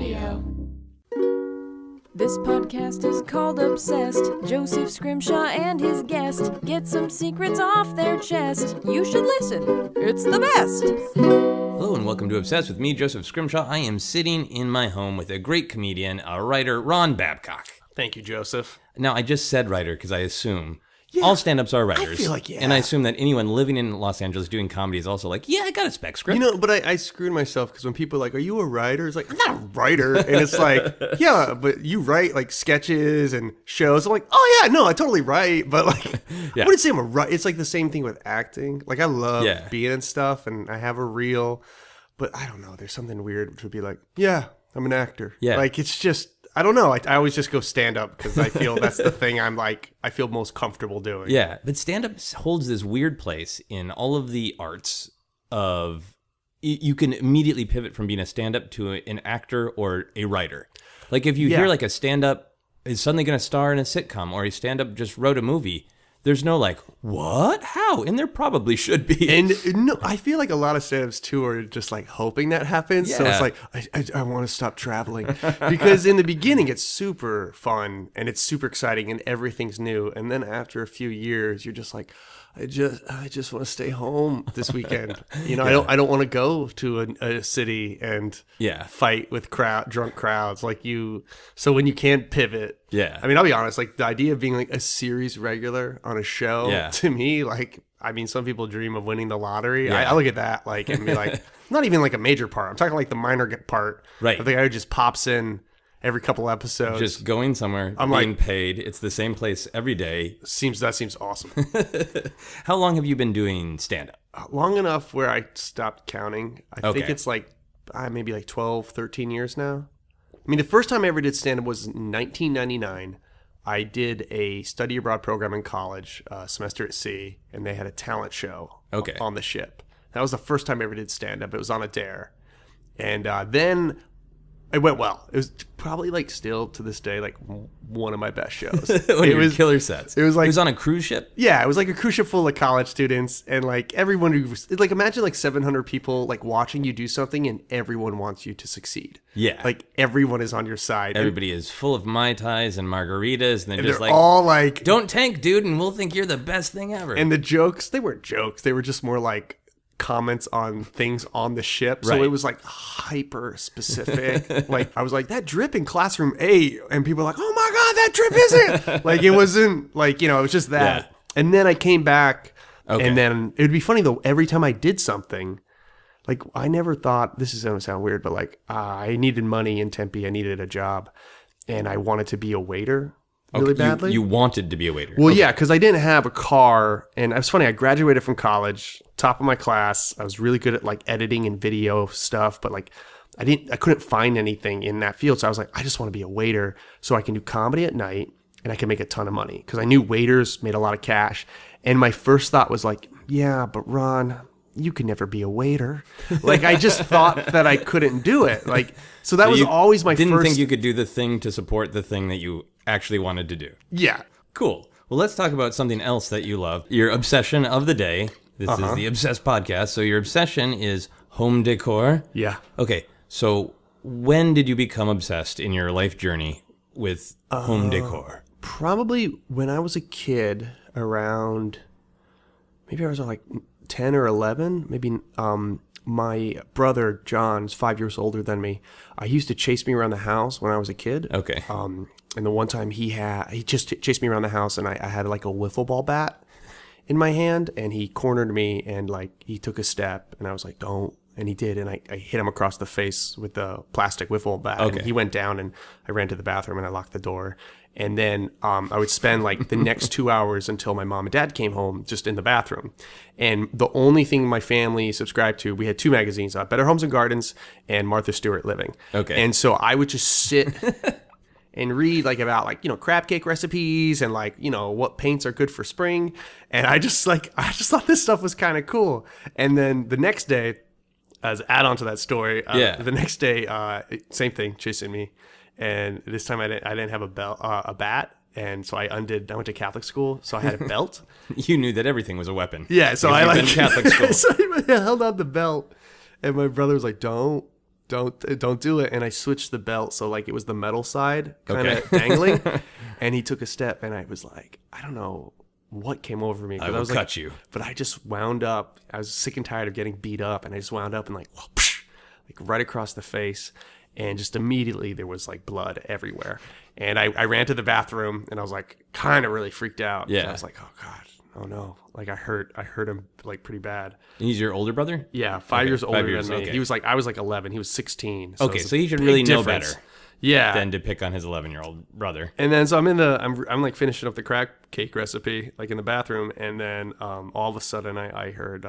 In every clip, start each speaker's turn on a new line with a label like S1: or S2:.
S1: Radio.
S2: This podcast is called Obsessed. Joseph Scrimshaw and his guest get some secrets off their chest. You should listen. It's the best.
S3: Hello and welcome to Obsessed with me, Joseph Scrimshaw. I am sitting in my home with a great comedian, a writer, Ron Babcock.
S4: Thank you, Joseph.
S3: Now, I just said writer because I assume all stand-ups are writers.
S4: I feel like,
S3: And I assume that anyone living in Los Angeles doing comedy is also like, yeah, I got a spec script.
S4: You know, but I screwed myself because when people are like, are you a writer? It's like, I'm not a writer. And it's like, yeah, but you write like sketches and shows. I'm like, oh yeah, no, I totally write. But like, I wouldn't say I'm a writer. It's like the same thing with acting. Like I love being in stuff and I have a reel. But I don't know. There's something weird to be like, yeah, I'm an actor.
S3: Yeah.
S4: Like it's just, I don't know. I always just go stand up because I feel that's the thing I feel most comfortable doing.
S3: Yeah, but stand-up holds this weird place in all of the arts of, you can immediately pivot from being a stand-up to an actor or a writer. Like if you hear like a stand-up is suddenly going to star in a sitcom or a stand-up just wrote a movie, there's no like, what? How? And there probably should be.
S4: And no, I feel like a lot of stand-ups too are just like hoping that happens. Yeah. So it's like, I want to stop traveling. Because in the beginning, it's super fun and it's super exciting and everything's new. And then after a few years, you're just like, I just want to stay home this weekend. You know, I don't want to go to a city and fight with drunk crowds like you. So when you can't pivot, I mean, I'll be honest, like the idea of being like a series regular on a show to me, like, I mean, some people dream of winning the lottery. I look at that like and be like, not even like a major part. I'm talking like the minor part. Right. Of the guy who just pops in every couple episodes.
S3: Just going somewhere, being paid. It's the same place every day.
S4: That seems awesome.
S3: How long have you been doing stand-up?
S4: Long enough where I stopped counting. I think it's like maybe like 12, 13 years now. I mean, the first time I ever did stand-up was in 1999. I did a study abroad program in college, semester at sea, and they had a talent show on the ship. That was the first time I ever did stand-up. It was on a dare. And then it went well. It was probably like still to this day like one of my best shows.
S3: It was killer sets. It was on a cruise ship.
S4: Yeah, it was like a cruise ship full of college students, and like everyone who was like, imagine like 700 people like watching you do something, and everyone wants you to succeed. Yeah, like everyone is on your side.
S3: Everybody is full of Mai Tais and margaritas, and they're
S4: like all like,
S3: "Don't tank, dude, and we'll think you're the best thing ever."
S4: And the jokes, they weren't jokes; they were just more like comments on things on the ship. So it was like hyper specific. Like I was like, that drip in classroom A, and people were like, oh my God, that drip isn't. Like it wasn't like, you know, it was just that. Yeah. And then I came back and then it would be funny though, every time I did something, like I never thought, this is going to sound weird, but like I needed money in Tempe. I needed a job and I wanted to be a waiter. Really badly.
S3: You wanted to be a waiter.
S4: Well, yeah, because I didn't have a car, and it was funny. I graduated from college, top of my class. I was really good at like editing and video stuff, but like I couldn't find anything in that field. So I was like, I just want to be a waiter, so I can do comedy at night, and I can make a ton of money. Because I knew waiters made a lot of cash, and my first thought was like, yeah, but Ron, you can never be a waiter. Like I just thought that I couldn't do it. Like so that was always my
S3: didn't think you could do the thing to support the thing that you actually wanted to do.
S4: Yeah.
S3: Cool. Well, let's talk about something else that you love. Your obsession of the day. This is the Obsessed podcast. So your obsession is home decor.
S4: Yeah.
S3: Okay. So when did you become obsessed in your life journey with home decor?
S4: Probably when I was a kid, around maybe I was like 10 or 11, maybe. My brother John's 5 years older than me. He used to chase me around the house when I was a kid.
S3: Okay.
S4: And the one time he just chased me around the house, and I had like a wiffle ball bat in my hand, and he cornered me, and like he took a step, and I was like, don't. And he did, and I hit him across the face with the plastic wiffle bat. Okay. And he went down, and I ran to the bathroom, and I locked the door. And then I would spend like the next 2 hours until my mom and dad came home just in the bathroom. And the only thing my family subscribed to, we had two magazines, Better Homes and Gardens and Martha Stewart Living. Okay. And so I would just sit and read like about like, you know, crab cake recipes and like, you know, what paints are good for spring. And I just thought this stuff was kind of cool. And then the next day, as add on to that story, the next day, same thing, chasing me. And this time I didn't have a bat, and so I went to Catholic school, so I had a belt.
S3: You knew that everything was a weapon.
S4: Yeah, so I
S3: Catholic school.
S4: So I held out the belt, and my brother was like, "Don't." don't do it. And I switched the belt. So like it was the metal side kind of dangling. And he took a step and I was like, I don't know what came over me.
S3: I will cut you.
S4: But I just wound up. I was sick and tired of getting beat up. And I just wound up and like right across the face. And just immediately there was like blood everywhere. And I ran to the bathroom and I was like kind of really freaked out.
S3: Yeah.
S4: I was like, oh God. Oh no! Like I hurt him like pretty bad.
S3: And he's your older brother?
S4: Yeah, 5 years older than me.
S3: Okay.
S4: He was like I was like 11. He was 16.
S3: So he should really know better.
S4: Yeah.
S3: Than to pick on his 11-year-old brother.
S4: And then so I'm like finishing up the crack cake recipe like in the bathroom, and then all of a sudden I heard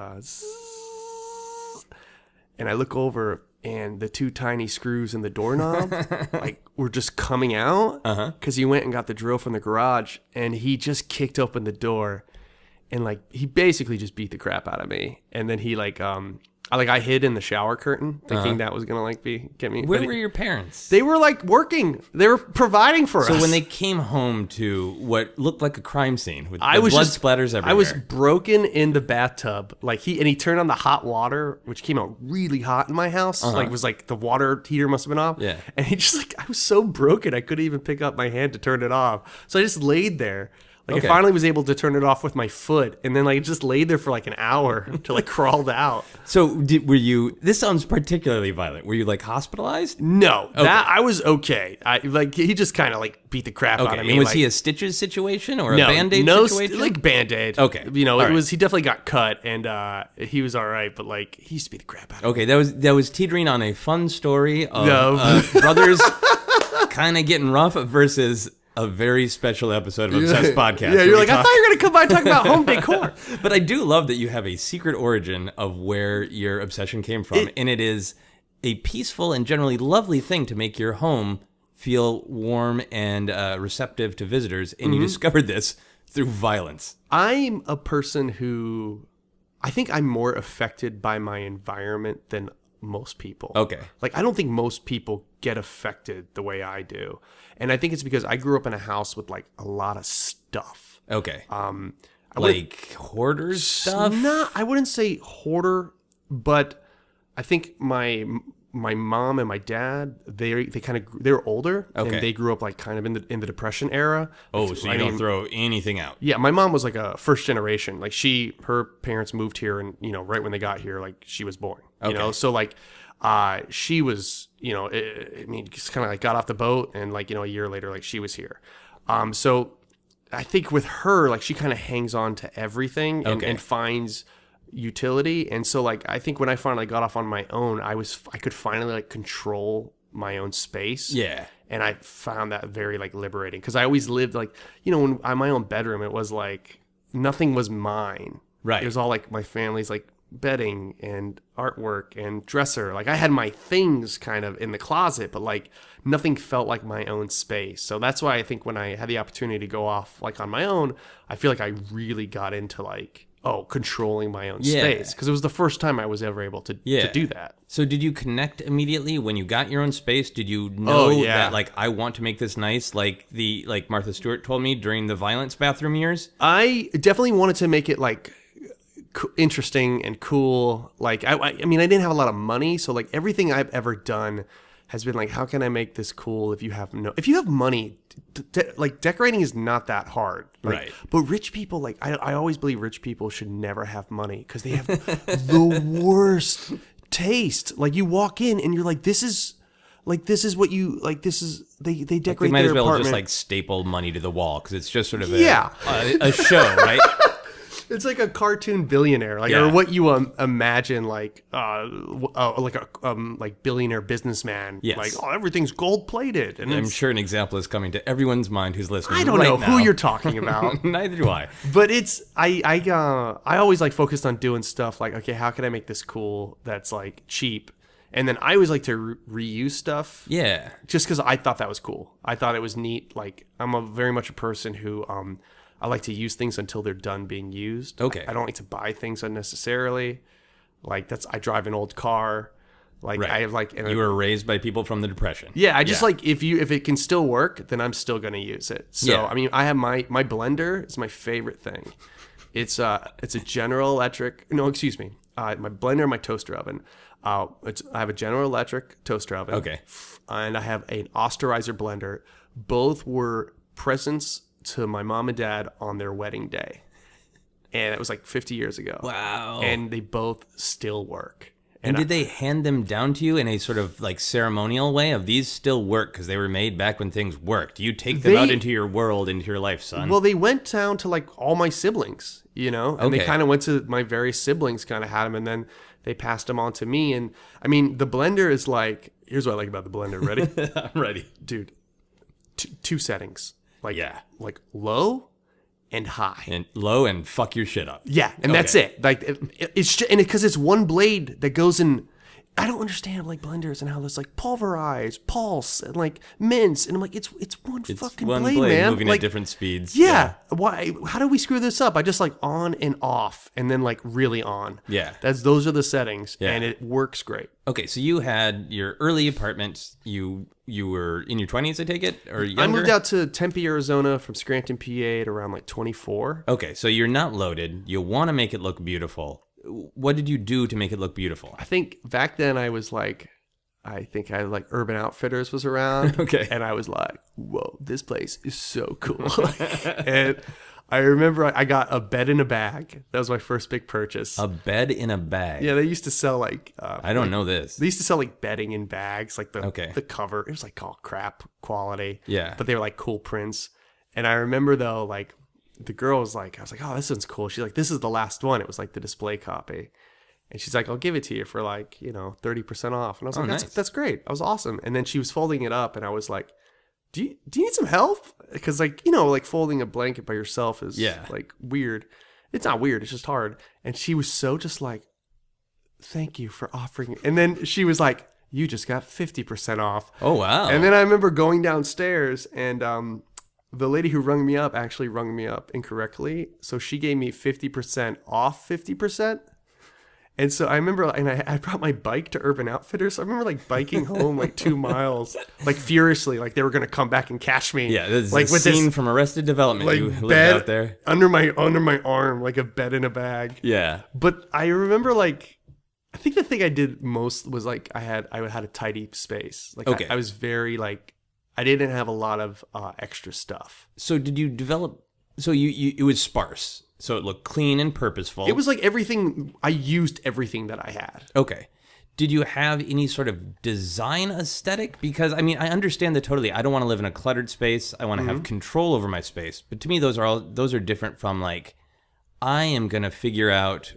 S4: and I look over and the two tiny screws in the doorknob like were just coming out because he went and got the drill from the garage, and he just kicked open the door. And like he basically just beat the crap out of me, and then he I hid in the shower curtain thinking that was gonna like get me.
S3: Where were your parents?
S4: They were like working. They were providing for us.
S3: So when they came home to what looked like a crime scene with blood splatters everywhere,
S4: I was broken in the bathtub. Like he turned on the hot water, which came out really hot in my house. Like it was like the water heater must have been off.
S3: Yeah.
S4: And he just like I was so broken I couldn't even pick up my hand to turn it off. So I just laid there. Like I finally was able to turn it off with my foot, and then like just laid there for like an hour until I crawled out.
S3: So were you? This sounds particularly violent. Were you like hospitalized?
S4: No, that I was okay. He just kind of like beat the crap out of me.
S3: And was he a stitches situation or a Band-Aid
S4: situation?
S3: situation?
S4: Like Band-Aid.
S3: Okay,
S4: it was. He definitely got cut, and he was all right. But like he used to beat the crap out of me.
S3: Okay, that was teetering on a fun story of brothers kind of getting rough versus a very special episode of Obsessed Podcast.
S4: Yeah, you're like, I thought you were going to come by and talk about home decor.
S3: But I do love that you have a secret origin of where your obsession came from. And it is a peaceful and generally lovely thing to make your home feel warm and receptive to visitors. And you discovered this through violence.
S4: I'm a person who, I think I'm more affected by my environment than most people.
S3: Okay.
S4: Like, I don't think most people get affected the way I do. And I think it's because I grew up in a house with like a lot of stuff.
S3: Okay. Like hoarder stuff?
S4: I wouldn't say hoarder, but I think my mom and my dad, they were older, and they grew up like kind of in the Depression era.
S3: Oh, so you don't throw anything out.
S4: Yeah, my mom was like a first generation. Like her parents moved here, and right when they got here, like she was born. So like she was, just kind of like got off the boat, and like a year later, like she was here. So I think with her, like she kind of hangs on to everything and finds utility. And so like I think when I finally got off on my own, I could finally like control my own space.
S3: Yeah.
S4: And I found that very like liberating, because I always lived like, when in my own bedroom, it was like nothing was mine.
S3: Right.
S4: It was all like my family's like bedding and artwork and dresser. Like I had my things kind of in the closet, but like nothing felt like my own space. So that's why I think when I had the opportunity to go off like on my own, I feel like I really got into like controlling my own space, because it was the first time I was ever able to do that.
S3: So did you connect immediately when you got your own space? Did you know that like I want to make this nice, like Martha Stewart told me during the violence bathroom years?
S4: I definitely wanted to make it like interesting and cool. Like I mean, I didn't have a lot of money, so like everything I've ever done has been like, how can I make this cool? If you have money, like decorating is not that hard, like,
S3: right?
S4: But rich people, like I always believe rich people should never have money, because they have the worst taste. Like you walk in and you're like, this is what you like. This is they decorate
S3: like they might
S4: their
S3: as well
S4: apartment.
S3: just like staple money to the wall, because it's just sort of
S4: a
S3: show, right?
S4: It's like a cartoon billionaire, like or what you imagine, like like billionaire businessman.
S3: Yes.
S4: Like everything's gold plated. And
S3: I'm sure an example is coming to everyone's mind who's listening.
S4: I don't know
S3: now.
S4: who you're talking about.
S3: Neither do I.
S4: But it's I always like focused on doing stuff like, okay, how can I make this cool that's like cheap? And then I always like to reuse stuff.
S3: Yeah.
S4: Just because I thought that was cool. I thought it was neat. Like I'm very much a person who I like to use things until they're done being used.
S3: Okay.
S4: I don't like to buy things unnecessarily. Like I drive an old car. Like
S3: right.
S4: I have like
S3: you were raised by people from the Depression.
S4: Yeah, I just like if it can still work, then I'm still gonna use it. So I mean, I have my blender is my favorite thing. It's a General Electric. No, excuse me. My blender, my toaster oven. I have a General Electric toaster oven.
S3: Okay.
S4: And I have an Osterizer blender. Both were presents to my mom and dad on their wedding day. And it was like 50 years ago.
S3: Wow.
S4: And they both still work.
S3: And did they hand them down to you in a sort of like ceremonial way of these still work because they were made back when things worked? You take them out into your world, into your life, son.
S4: Well, they went down to like all my siblings, and they kind of went to my various siblings, kind of had them, and then they passed them on to me. And I mean, the blender is like, here's what I like about the blender. Ready?
S3: I'm ready.
S4: Dude, two settings. Like,
S3: Yeah.
S4: Like low and high.
S3: And low and fuck your shit up.
S4: Yeah, and that's it. Like it's just, and because it's one blade that goes in. I don't understand like blenders and how there's like pulverize, pulse, and like mince, and I'm like, it's one fucking
S3: one
S4: blade, man.
S3: Moving
S4: like,
S3: at different speeds.
S4: Yeah. Why? How do we screw this up? I just like on and off, and then like really on.
S3: Yeah.
S4: Those are the settings,
S3: Yeah.
S4: and it works great.
S3: Okay, so you had your early apartment. You were in your 20s, I take it, or younger?
S4: I moved out to Tempe, Arizona from Scranton, PA at around like 24.
S3: Okay, so you're not loaded. You want to make it look beautiful. What did you do to make it look beautiful?
S4: I think back then I was like, I think I like Urban Outfitters was around.
S3: Okay.
S4: And I was like, whoa, this place is so cool. And I remember I got a bed in a bag. That was my first big purchase.
S3: A bed in a bag.
S4: Yeah, they used to sell like...
S3: I don't know this.
S4: They used to sell like bedding in bags, like the
S3: Okay.
S4: the cover. It was like all crap quality.
S3: Yeah.
S4: But they were like cool prints. And I remember though, like the girl was like, I was like, oh, this one's cool. She's like, this is the last one. It was like the display copy. And she's like, I'll give it to you for like, 30% off. And I was like,
S3: nice.
S4: that's great. That was awesome. And then she was folding it up and I was like, do you need some help? Because like, like folding a blanket by yourself is like weird. It's not weird. It's just hard. And she was so just like, thank you for offering. And then she was like, you just got 50% off.
S3: Oh, wow.
S4: And then I remember going downstairs and the lady who rung me up actually rung me up incorrectly. So she gave me 50% off 50%. And so I remember, and I brought my bike to Urban Outfitters. So I remember like biking home like 2 miles, like furiously, like they were going to come back and catch me.
S3: Yeah, this is
S4: like
S3: a scene from Arrested Development.
S4: like
S3: You lived
S4: bed
S3: out there.
S4: under my arm, like a bed in a bag.
S3: Yeah.
S4: But I remember like, I think the thing I did most was like I had a tidy space. Like
S3: Okay.
S4: I was very like, I didn't have a lot of extra stuff.
S3: So did you develop? So you it was sparse. So it looked clean and purposeful.
S4: It was like everything. I used everything that I had.
S3: Okay. Did you have any sort of design aesthetic? Because I mean, I understand that totally. I don't want to live in a cluttered space. I want to have control over my space. But to me, those are different from like, I am gonna figure out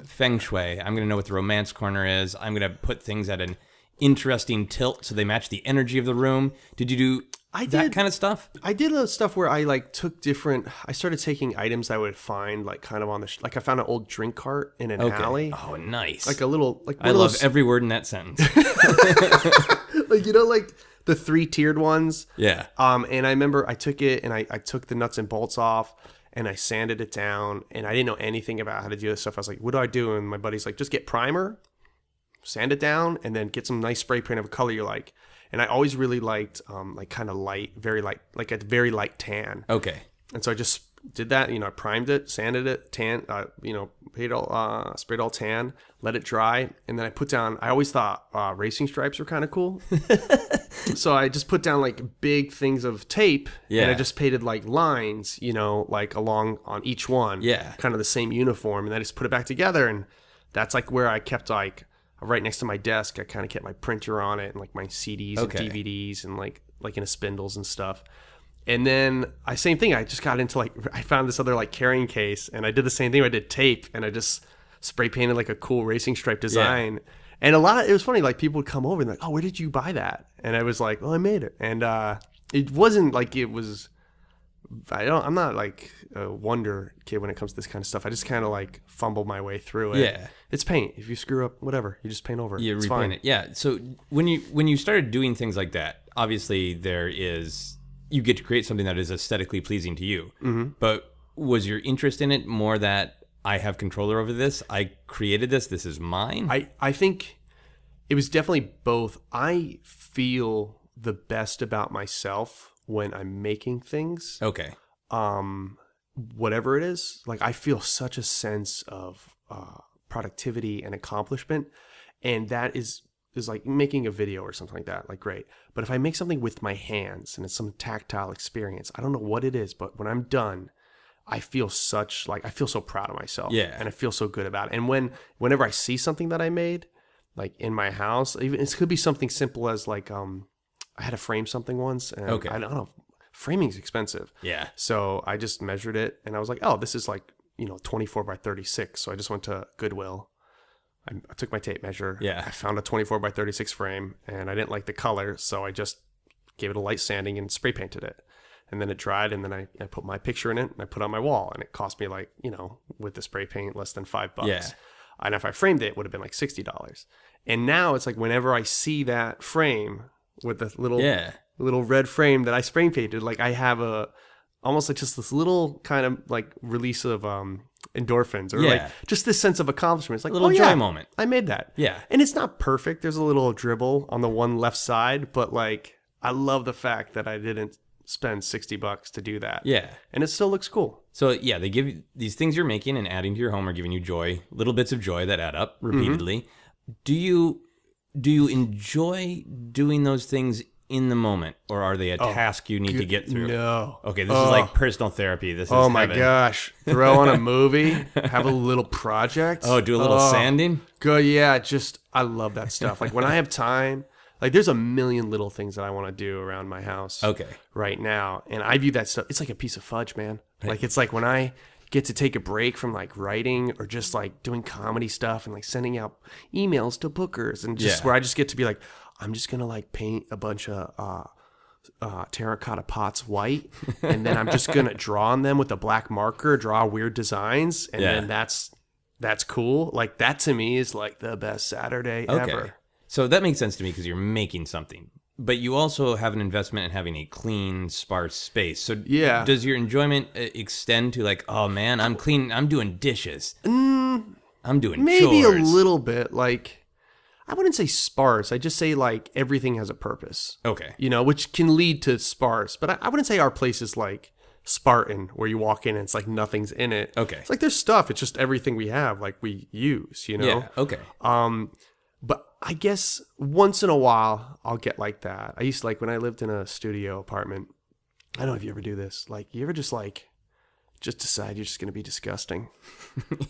S3: feng shui. I'm gonna know what the romance corner is. I'm gonna put things at an interesting tilt so they match the energy of the room. Did you do that kind of stuff?
S4: I did stuff where I like took different. I started taking items I would find like kind of on the like I found an old drink cart in an alley.
S3: Oh, nice.
S4: Like a little like
S3: I love every word in that sentence.
S4: like like the 3-tiered ones.
S3: Yeah.
S4: And I remember I took it and I took the nuts and bolts off and I sanded it down and I didn't know anything about how to do this stuff. I was like, what do I do? And my buddy's like, just get primer, sand it down, and then get some nice spray paint of a color you like. And I always really liked like kind of light, very light, like a very light tan.
S3: Okay.
S4: And so I just did that. I primed it, sanded it, tan, sprayed all tan, let it dry, and then I put down. I always thought racing stripes were kind of cool, so I just put down like big things of tape, and I just painted like lines, like along on each one, kind of the same uniform, and then I just put it back together, and that's like where I kept like. Right next to my desk, I kind of kept my printer on it and like my CDs and DVDs and like in a spindles and stuff. And then same thing. I just got into like I found this other like carrying case and I did the same thing. I did tape and I just spray painted like a cool racing stripe design. Yeah. And it was funny. Like people would come over and like, oh, where did you buy that? And I was like, well, I made it. And it wasn't like it was. I'm not like a wonder kid when it comes to this kind of stuff. I just kind of like fumble my way through it.
S3: Yeah.
S4: It's paint. If you screw up, whatever, you just paint over it.
S3: You
S4: it's
S3: repaint
S4: fine.
S3: it. Yeah. So when you started doing things like that, obviously you get to create something that is aesthetically pleasing to you. Mm-hmm. But was your interest in it more that I have control over this? I created this. This is mine?
S4: I think it was definitely both. I feel the best about myself when I'm making things.
S3: Okay.
S4: Whatever it is, like I feel such a sense of productivity and accomplishment. And that is like making a video or something like that, like great. But if I make something with my hands and it's some tactile experience, I don't know what it is, but when I'm done, I feel so proud of myself.
S3: Yeah.
S4: And I feel so good about it. And whenever I see something that I made, like in my house, even it could be something simple as like I had to frame something once, and I don't know, framing's expensive.
S3: Yeah.
S4: So I just measured it, and I was like, oh, this is like 24 by 36. So I just went to Goodwill. I took my tape measure.
S3: Yeah.
S4: I found a 24 by 36 frame, and I didn't like the color, so I just gave it a light sanding and spray painted it. And then it dried, and then I put my picture in it, and I put it on my wall, and it cost me like, with the spray paint, less than $5.
S3: Yeah.
S4: And if I framed it, it would have been like $60. And now it's like whenever I see that frame with the little red frame that I spray painted, like I have almost like just this little kind of like release of endorphins or like just this sense of accomplishment. It's like
S3: a little joy moment.
S4: I made that.
S3: Yeah.
S4: And it's not perfect. There's a little dribble on the one left side, but like I love the fact that I didn't spend $60 to do that.
S3: Yeah.
S4: And it still looks cool.
S3: So yeah, they give you these things you're making and adding to your home are giving you joy, little bits of joy that add up repeatedly. Mm-hmm. Do you enjoy doing those things in the moment, or are they a task you need to get through?
S4: No.
S3: Okay, this is like personal therapy. This is
S4: my gosh. Throw on a movie, have a little project.
S3: Oh, do a little sanding?
S4: Good, yeah. I love that stuff. Like when I have time, like there's a million little things that I want to do around my house right now. And I view that stuff, it's like a piece of fudge, man. Right. Like it's like when I get to take a break from like writing or just like doing comedy stuff and like sending out emails to bookers and just where I just get to be like, I'm just going to like paint a bunch of terracotta pots white. And then I'm just going to draw on them with a black marker, draw weird designs. And then that's cool. Like that to me is like the best Saturday ever.
S3: So that makes sense to me because you're making something. But you also have an investment in having a clean, sparse space. So does your enjoyment extend to like, oh man, I'm clean, I'm doing dishes. I'm doing
S4: maybe
S3: chores.
S4: A little bit. Like, I wouldn't say sparse. I just say like everything has a purpose.
S3: Okay.
S4: Which can lead to sparse. But I wouldn't say our place is like Spartan where you walk in and it's like nothing's in it.
S3: Okay.
S4: It's like there's stuff. It's just everything we have, like we use,
S3: Yeah, okay.
S4: But I guess once in a while I'll get like that. I used to like when I lived in a studio apartment. I don't know if you ever do this. Like you ever just decide you're just going to be disgusting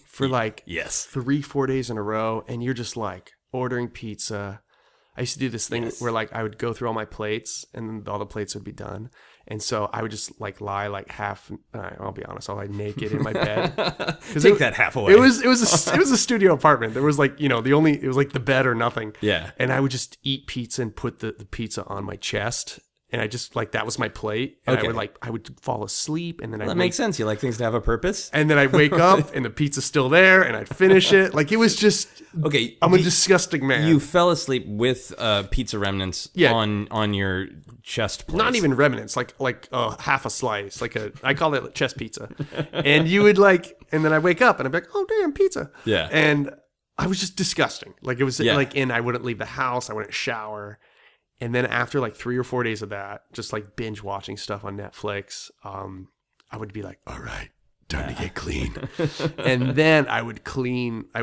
S4: for like 3-4 days in a row. And you're just like ordering pizza. I used to do this thing where like I would go through all my plates and all the plates would be done. And so I would just like lie like half. I'll be honest, I'll lie naked in my bed.
S3: Take that half away.
S4: It was a studio apartment. There was like it was like the bed or nothing.
S3: Yeah.
S4: And I would just eat pizza and put the pizza on my chest. And I just like that was my plate. And I would fall asleep and then
S3: that makes sense. You like things to have a purpose.
S4: And then I'd wake up and the pizza's still there and I'd finish it. Like it was just I'm a disgusting man.
S3: You fell asleep with pizza remnants on your chest place.
S4: Not even remnants, like half a slice, I call it chest pizza. And you would and then I'd wake up and I'd be like, oh damn, pizza.
S3: Yeah.
S4: And I was just disgusting. Like it was and I wouldn't leave the house, I wouldn't shower. And then after like 3 or 4 days of that, just like binge watching stuff on Netflix, I would be like, all right, time to get clean. And then I would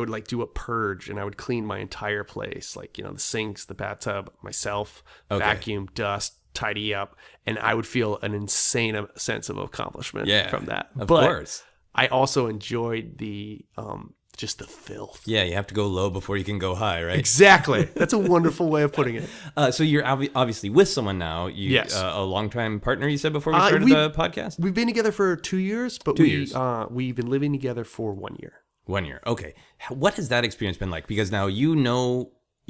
S4: like do a purge and I would clean my entire place. Like, the sinks, the bathtub, myself, vacuum, dust, tidy up. And I would feel an insane sense of accomplishment from that.
S3: Of course.
S4: I also enjoyed just the filth.
S3: Yeah, you have to go low before you can go high, right?
S4: Exactly. That's a wonderful way of putting it.
S3: So you're obviously with someone now. Yes. A longtime partner, you said before we started the podcast?
S4: We've been together for 2 years, but we've been living together for 1 year.
S3: 1 year. Okay. What has that experience been like? Because now you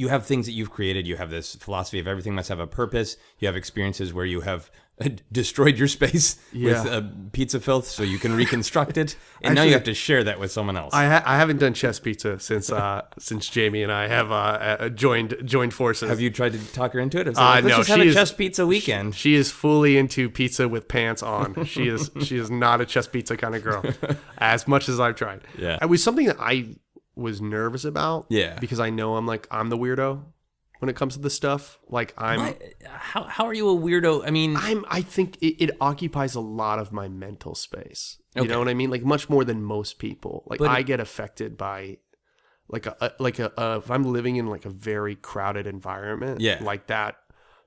S3: have things that you've created. You have this philosophy of everything must have a purpose. You have experiences where you have destroyed your space with pizza filth so you can reconstruct it. And actually, now you have to share that with someone else.
S4: I haven't done chest pizza since Jamie and I have joined forces.
S3: Have you tried to talk her into it?
S4: No,
S3: let's just have a chest pizza weekend.
S4: She is fully into pizza with pants on. She is not a chest pizza kind of girl, as much as I've tried.
S3: Yeah.
S4: It was something that I was nervous about.
S3: Yeah.
S4: Because I know I'm the weirdo when it comes to this stuff. Like
S3: how are you a weirdo? I mean,
S4: I think it occupies a lot of my mental space. You know what I mean? Like much more than most people. Like I get affected by if I'm living in like a very crowded environment, like that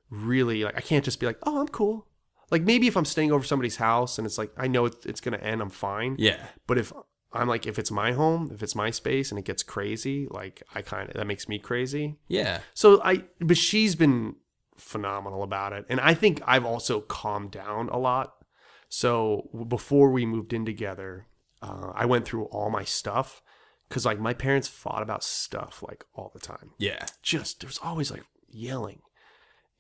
S4: really, like I can't just be like, oh, I'm cool. Like maybe if I'm staying over somebody's house and it's like, I know it's going to end, I'm fine.
S3: Yeah.
S4: But if I'm like, if it's my home, if it's my space and it gets crazy, like that makes me crazy.
S3: Yeah.
S4: But she's been phenomenal about it. And I think I've also calmed down a lot. So before we moved in together, I went through all my stuff because like my parents fought about stuff like all the time.
S3: Yeah.
S4: There's always like yelling.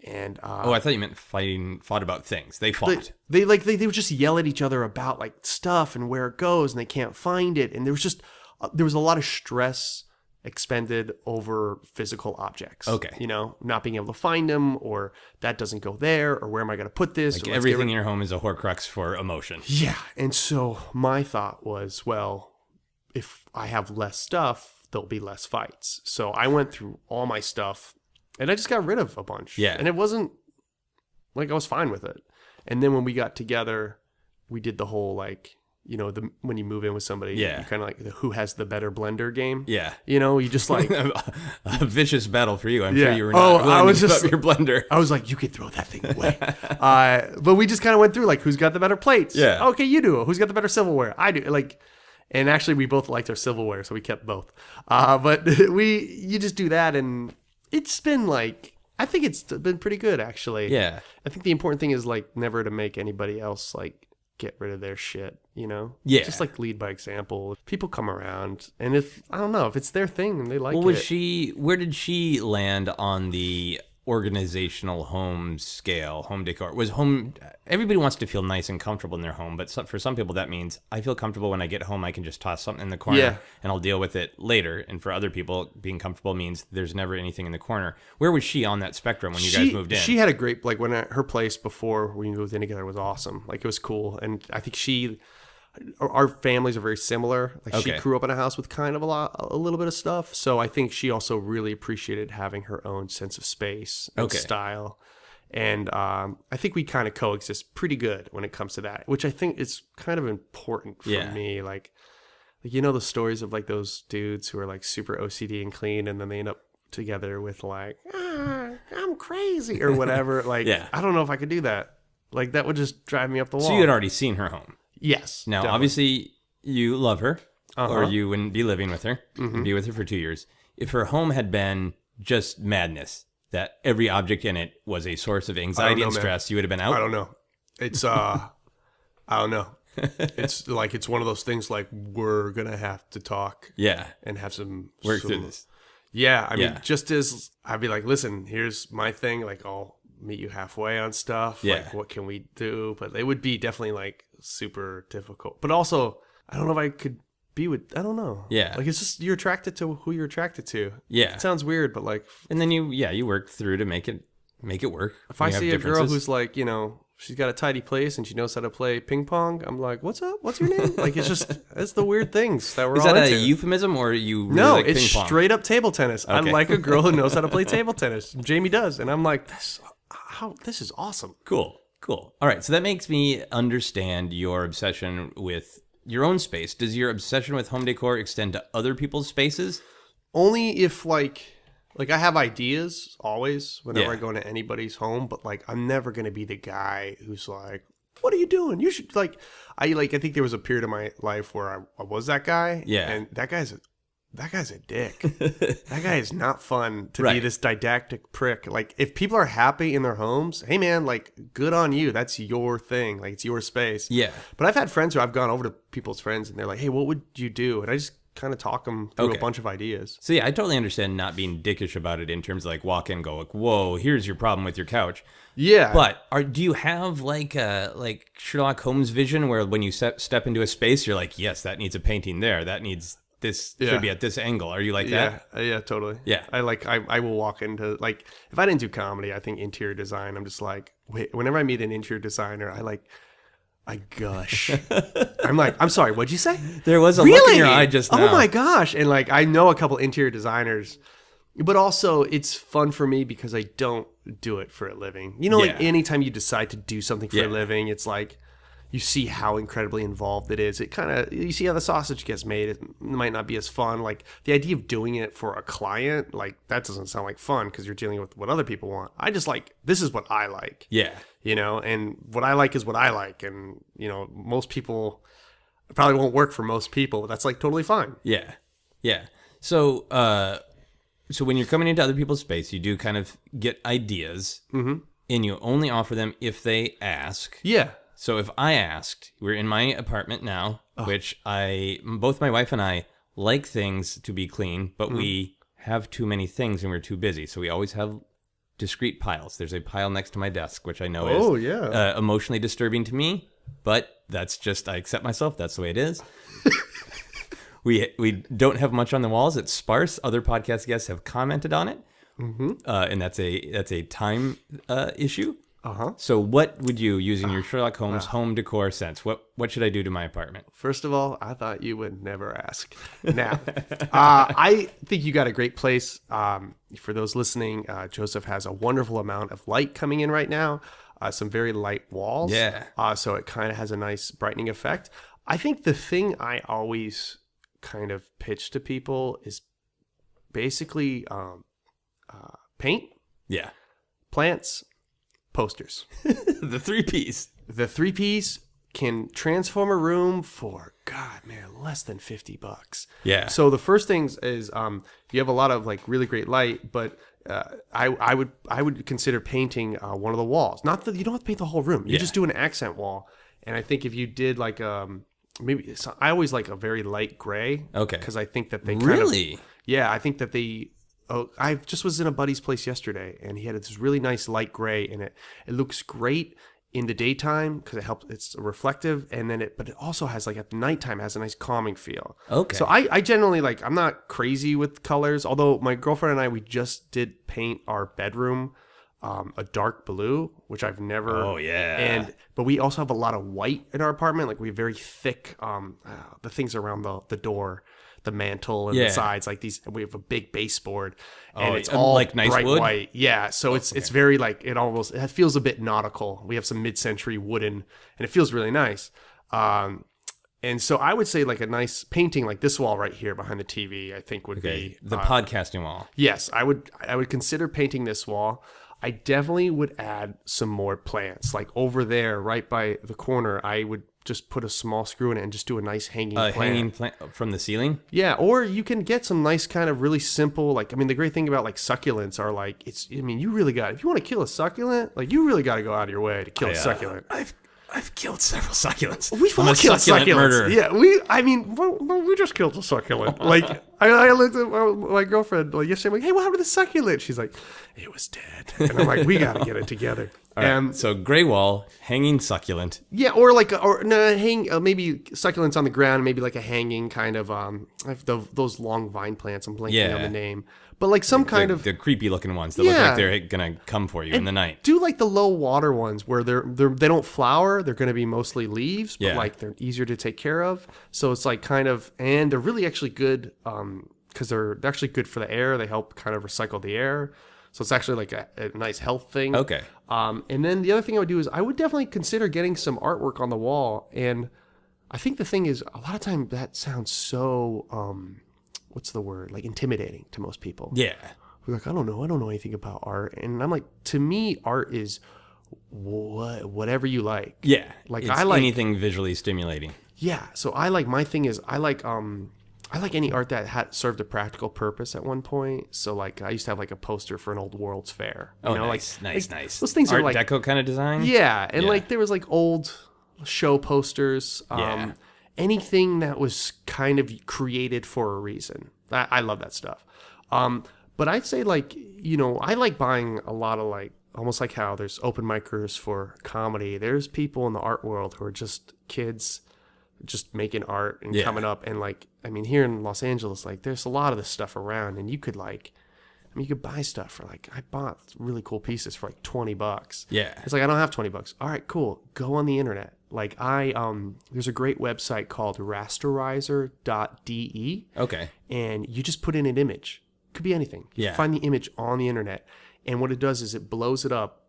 S4: And
S3: I thought you meant fought about things. They fought.
S4: They would just yell at each other about like stuff and where it goes, and they can't find it. And there was a lot of stress expended over physical objects.
S3: Okay.
S4: You know, not being able to find them, or that doesn't go there, or where am I going to put this?
S3: Like everything in your home is a Horcrux for emotion.
S4: Yeah. And so my thought was, well, if I have less stuff, there'll be less fights. So I went through all my stuff. And I just got rid of a bunch.
S3: Yeah.
S4: And it wasn't like I was fine with it. And then when we got together, we did the whole like, you know, when you move in with somebody, you kind of like the who has the better blender game.
S3: Yeah.
S4: You know, you just like
S3: a vicious battle for you. I'm sure you were not
S4: I was
S3: to
S4: just
S3: give up your blender.
S4: I was like, you could throw that thing away. But we just kind of went through like who's got the better plates.
S3: Yeah.
S4: Okay, you do. Who's got the better silverware? I do. Like, and actually we both liked our silverware, so we kept both. But you just do that, and it's been like, I think it's been pretty good, actually.
S3: Yeah.
S4: I think the important thing is like never to make anybody else like get rid of their shit, you know?
S3: Yeah.
S4: Just like lead by example. If people come around, and if it's their thing and they like it.
S3: Where did she land on the organizational home scale, home decor? Everybody wants to feel nice and comfortable in their home, but for some people that means I feel comfortable when I get home, I can just toss something in the corner and I'll deal with it later. And for other people, being comfortable means there's never anything in the corner. Where was she on that spectrum when you guys moved in?
S4: She had a great, like when her place before we moved in together was awesome. Like it was cool. And I think our families are very similar. Like she grew up in a house with kind of a little bit of stuff. So I think she also really appreciated having her own sense of space and style. And I think we kind of coexist pretty good when it comes to that, which I think is kind of important for me. Like, you know, the stories of like those dudes who are like super OCD and clean, and then they end up together with like, I'm crazy or whatever. Like, I don't know if I could do that. Like that would just drive me up the wall.
S3: So you had already seen her home.
S4: Yes.
S3: Now, obviously, you love her, or you wouldn't be living with her, be with her for 2 years. If her home had been just madness, that every object in it was a source of anxiety and stress, you would have been out?
S4: I don't know. It's, I don't know. It's like, it's one of those things like, we're going to have to talk.
S3: Yeah.
S4: And have some...
S3: Work through this.
S4: Yeah. I mean, just as I'd be like, listen, here's my thing. Like, I'll meet you halfway on stuff.
S3: Yeah.
S4: Like, what can we do? But it would be definitely like super difficult. But also, I don't know if I could be with, I don't know.
S3: Yeah.
S4: Like, it's just, you're attracted to who you're attracted to.
S3: Yeah.
S4: It sounds weird, but like.
S3: And then you work through to make it work.
S4: If I see a girl who's like, you know, she's got a tidy place and she knows how to play ping pong, I'm like, what's up? What's your name? Like, it's the weird things that we're all into.
S3: Is that a euphemism, or you really
S4: No,
S3: like
S4: it's
S3: ping pong?
S4: straight up table tennis.
S3: Okay.
S4: I like a girl who knows how to play table tennis. Jamie does. And I'm like, this is awesome.
S3: Cool. All right, so that makes me understand your obsession with your own space. Does your obsession with home decor extend to other people's spaces?
S4: Only if like I have ideas always whenever I go into anybody's home, but like I'm never going to be the guy who's like, what are you doing? You should I think there was a period of my life where I was that guy.
S3: Yeah.
S4: And that guy's a dick. That guy is not fun to be this didactic prick. Like, if people are happy in their homes, hey man, like, good on you. That's your thing. Like, it's your space.
S3: Yeah.
S4: But I've had friends who I've gone over to people's friends and they're like, hey, what would you do? And I just kind of talk them through a bunch of ideas.
S3: So yeah, I totally understand not being dickish about it in terms of like walk in and go like, whoa, here's your problem with your couch.
S4: Yeah.
S3: But do you have like Sherlock Holmes vision where when you step into a space, you're like, yes, that needs a painting there. That needs... This should be at this angle. Are you like that?
S4: Yeah, totally.
S3: Yeah.
S4: I will walk into, like, if I didn't do comedy, I think interior design, I'm just like, wait, whenever I meet an interior designer, I gush. I'm like, I'm sorry, what'd you say?
S3: There was a look in your eye just now.
S4: Oh my gosh. And like, I know a couple interior designers, but also it's fun for me because I don't do it for a living. You know, like anytime you decide to do something for a living, it's like, you see how incredibly involved it is. It kind of, you see how the sausage gets made. It might not be as fun. Like the idea of doing it for a client, like that doesn't sound like fun because you're dealing with what other people want. I just like, this is what I like.
S3: Yeah.
S4: You know, and what I like is what I like. And, you know, most people, it probably won't work for most people, but that's like totally fine.
S3: Yeah. Yeah. So, so when you're coming into other people's space, you do kind of get ideas, and you only offer them if they ask.
S4: Yeah.
S3: So if I asked, we're in my apartment now, which both my wife and I like things to be clean, but we have too many things and we're too busy. So we always have discrete piles. There's a pile next to my desk, which I know is emotionally disturbing to me, but that's just, I accept myself. That's the way it is. We don't have much on the walls. It's sparse. Other podcast guests have commented on it, and that's a time issue. So what would you, using your Sherlock Holmes home decor sense, what should I do to my apartment?
S4: First of all, I thought you would never ask. Now, I think you got a great place. For those listening, Joseph has a wonderful amount of light coming in right now. Some very light walls.
S3: Yeah.
S4: So it kind of has a nice brightening effect. I think the thing I always kind of pitch to people is basically paint, plants, posters.
S3: The 3-piece.
S4: The 3-piece can transform a room for, God, man, less than $50.
S3: Yeah.
S4: So the first things is you have a lot of like really great light, but I would consider painting one of the walls. Not that you don't have to paint the whole room. You just do an accent wall. And I think if you did like maybe I always like a very light gray.
S3: Okay.
S4: Because I think that they
S3: really.
S4: I think that they. Oh, I just was in a buddy's place yesterday, and he had this really nice light gray, and it looks great in the daytime because it helps. It's reflective, and then but it also has like at the nighttime has a nice calming feel.
S3: Okay.
S4: So I generally like, I'm not crazy with colors, although my girlfriend and I, we just did paint our bedroom a dark blue, which I've never.
S3: Oh yeah.
S4: But we also have a lot of white in our apartment. Like we have very thick the things around the door, the mantle and the sides, like these. We have a big baseboard, and it's all
S3: like nice
S4: bright
S3: wood?
S4: white. Yeah, so it's very like it feels a bit nautical. We have some mid-century wooden, and it feels really nice. And so I would say like a nice painting like this wall right here behind the TV, I think would be
S3: the podcasting wall.
S4: Yes, I would consider painting this wall. I definitely would add some more plants. Like over there, right by the corner, I would just put a small screw in it and just do a nice hanging plant.
S3: Hanging plant from the ceiling?
S4: Yeah, or you can get some nice kind of really simple, like, I mean, the great thing about like succulents are like, if you want to kill a succulent, like you really got to go out of your way to kill a succulent.
S3: I've killed several succulents.
S4: We've all killed succulents.
S3: Murderer.
S4: Yeah, we just killed a succulent. Like, I looked at my girlfriend like yesterday. I'm like, hey, what happened to the succulent? She's like, it was dead. And I'm like, we got to get it together.
S3: Right. So gray wall, hanging succulent.
S4: Yeah, or like, maybe succulents on the ground, maybe like a hanging kind of, I have those long vine plants. I'm blanking on the name. But like some kind of
S3: the creepy looking ones that look like they're gonna come for you in the night.
S4: Do like the low water ones where they don't flower. They're gonna be mostly leaves, but like they're easier to take care of. So it's like kind of, and they're really actually good because they're actually good for the air. They help kind of recycle the air. So it's actually like a nice health thing.
S3: Okay.
S4: And then the other thing I would do is I would definitely consider getting some artwork on the wall. And I think the thing is a lot of time that sounds so what's the word? Like intimidating to most people.
S3: Yeah.
S4: We're like, I don't know anything about art. And I'm like, to me, art is whatever you like.
S3: Yeah.
S4: Like
S3: it's
S4: I like
S3: anything visually stimulating.
S4: Yeah. So my thing is I like any art that had served a practical purpose at one point. So like I used to have like a poster for an old World's Fair.
S3: You know, nice.
S4: Those things
S3: Art
S4: are like
S3: Deco kind of design.
S4: Yeah. And like there was like old show posters. Anything that was kind of created for a reason. I love that stuff. But I'd say like, I like buying a lot of like, almost like how there's open micers for comedy. There's people in the art world who are just kids just making art and coming up. And like, I mean, here in Los Angeles, like there's a lot of this stuff around and you could like, you could buy stuff for like, I bought really cool pieces for like $20.
S3: Yeah.
S4: It's like, I don't have $20. All right, cool. Go on the internet. Like there's a great website called rasterizer.de.
S3: Okay.
S4: And you just put in an image. Could be anything. You find the image on the internet. And what it does is it blows it up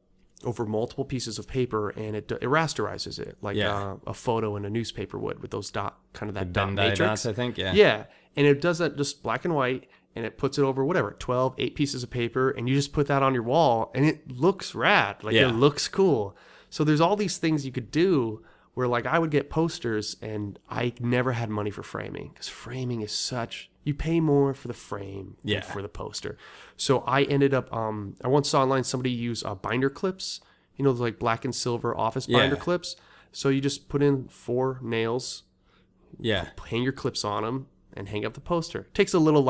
S4: over multiple pieces of paper, and it rasterizes it like a photo in a newspaper would, with those dot matrix.
S3: Dots, I think.
S4: Yeah, and it does that just black and white, and it puts it over whatever 8 pieces of paper, and you just put that on your wall, and it looks rad. Like it looks cool. So there's all these things you could do where like I would get posters, and I never had money for framing, because framing is you pay more for the frame than for the poster. So I ended up, I once saw online somebody use binder clips, like black and silver office binder clips. So you just put in 4 nails, hang your clips on them, and hang up the poster. Takes a little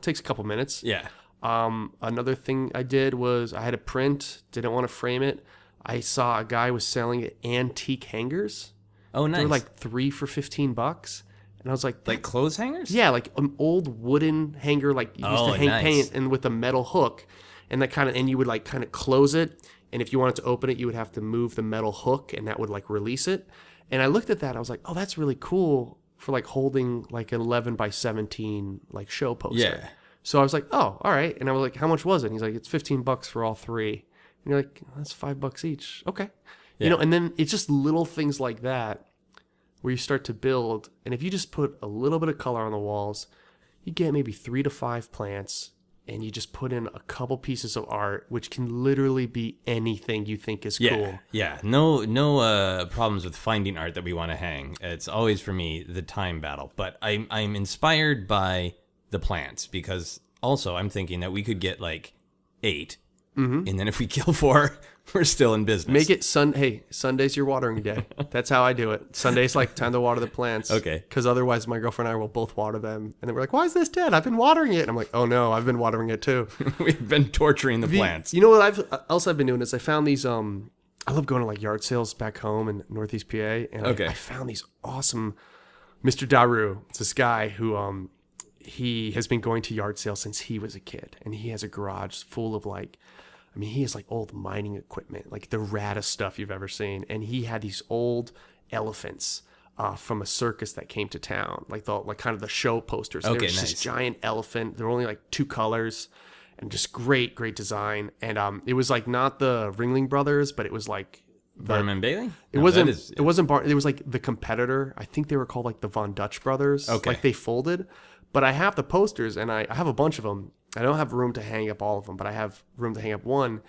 S4: takes a couple minutes.
S3: Yeah.
S4: Another thing I did was I had a print, didn't want to frame it. I saw a guy was selling antique hangers.
S3: Oh, nice.
S4: They were like 3 for $15. And I was like
S3: clothes hangers?
S4: Yeah, like an old wooden hanger, like you used to hang paint, and with a metal hook. And that and you would like kind of close it. And if you wanted to open it, you would have to move the metal hook, and that would like release it. And I looked at that, I was like, oh, that's really cool for like holding like an 11 by 17 like show poster. Yeah. So I was like, oh, all right. And I was like, how much was it? And he's like, it's $15 for all 3. And you're like, that's $5 each. Okay. Yeah. And then it's just little things like that where you start to build. And if you just put a little bit of color on the walls, you get maybe 3 to 5 plants, and you just put in a couple pieces of art, which can literally be anything you think is cool.
S3: Yeah. No problems with finding art that we want to hang. It's always, for me, the time battle. But I'm inspired by the plants, because also I'm thinking that we could get like 8. Mm-hmm. And then if we kill 4, we're still in business.
S4: Make it Sunday's your watering day. That's how I do it. Sunday's like time to water the plants. Okay. Because otherwise my girlfriend and I will both water them. And then we're like, why is this dead? I've been watering it. And I'm like, oh no, I've been watering it too.
S3: We've been torturing the plants.
S4: You know what else I've been doing is I found these, I love going to like yard sales back home in Northeast PA. And I found these awesome, Mr. Daru. It's this guy who, he has been going to yard sales since he was a kid. And he has a garage full of he has like old mining equipment, like the raddest stuff you've ever seen. And he had these old elephants from a circus that came to town, like kind of the show posters. Okay, nice. This giant elephant. They're only like 2 colors, and just great design. And it was like not the Ringling Brothers, but it was like
S3: Barnum and Bailey.
S4: It wasn't. It wasn't It was like the competitor. I think they were called like the Von Dutch Brothers. Okay, like they folded. But I have the posters, and I have a bunch of them. I don't have room to hang up all of them, but I have room to hang up one.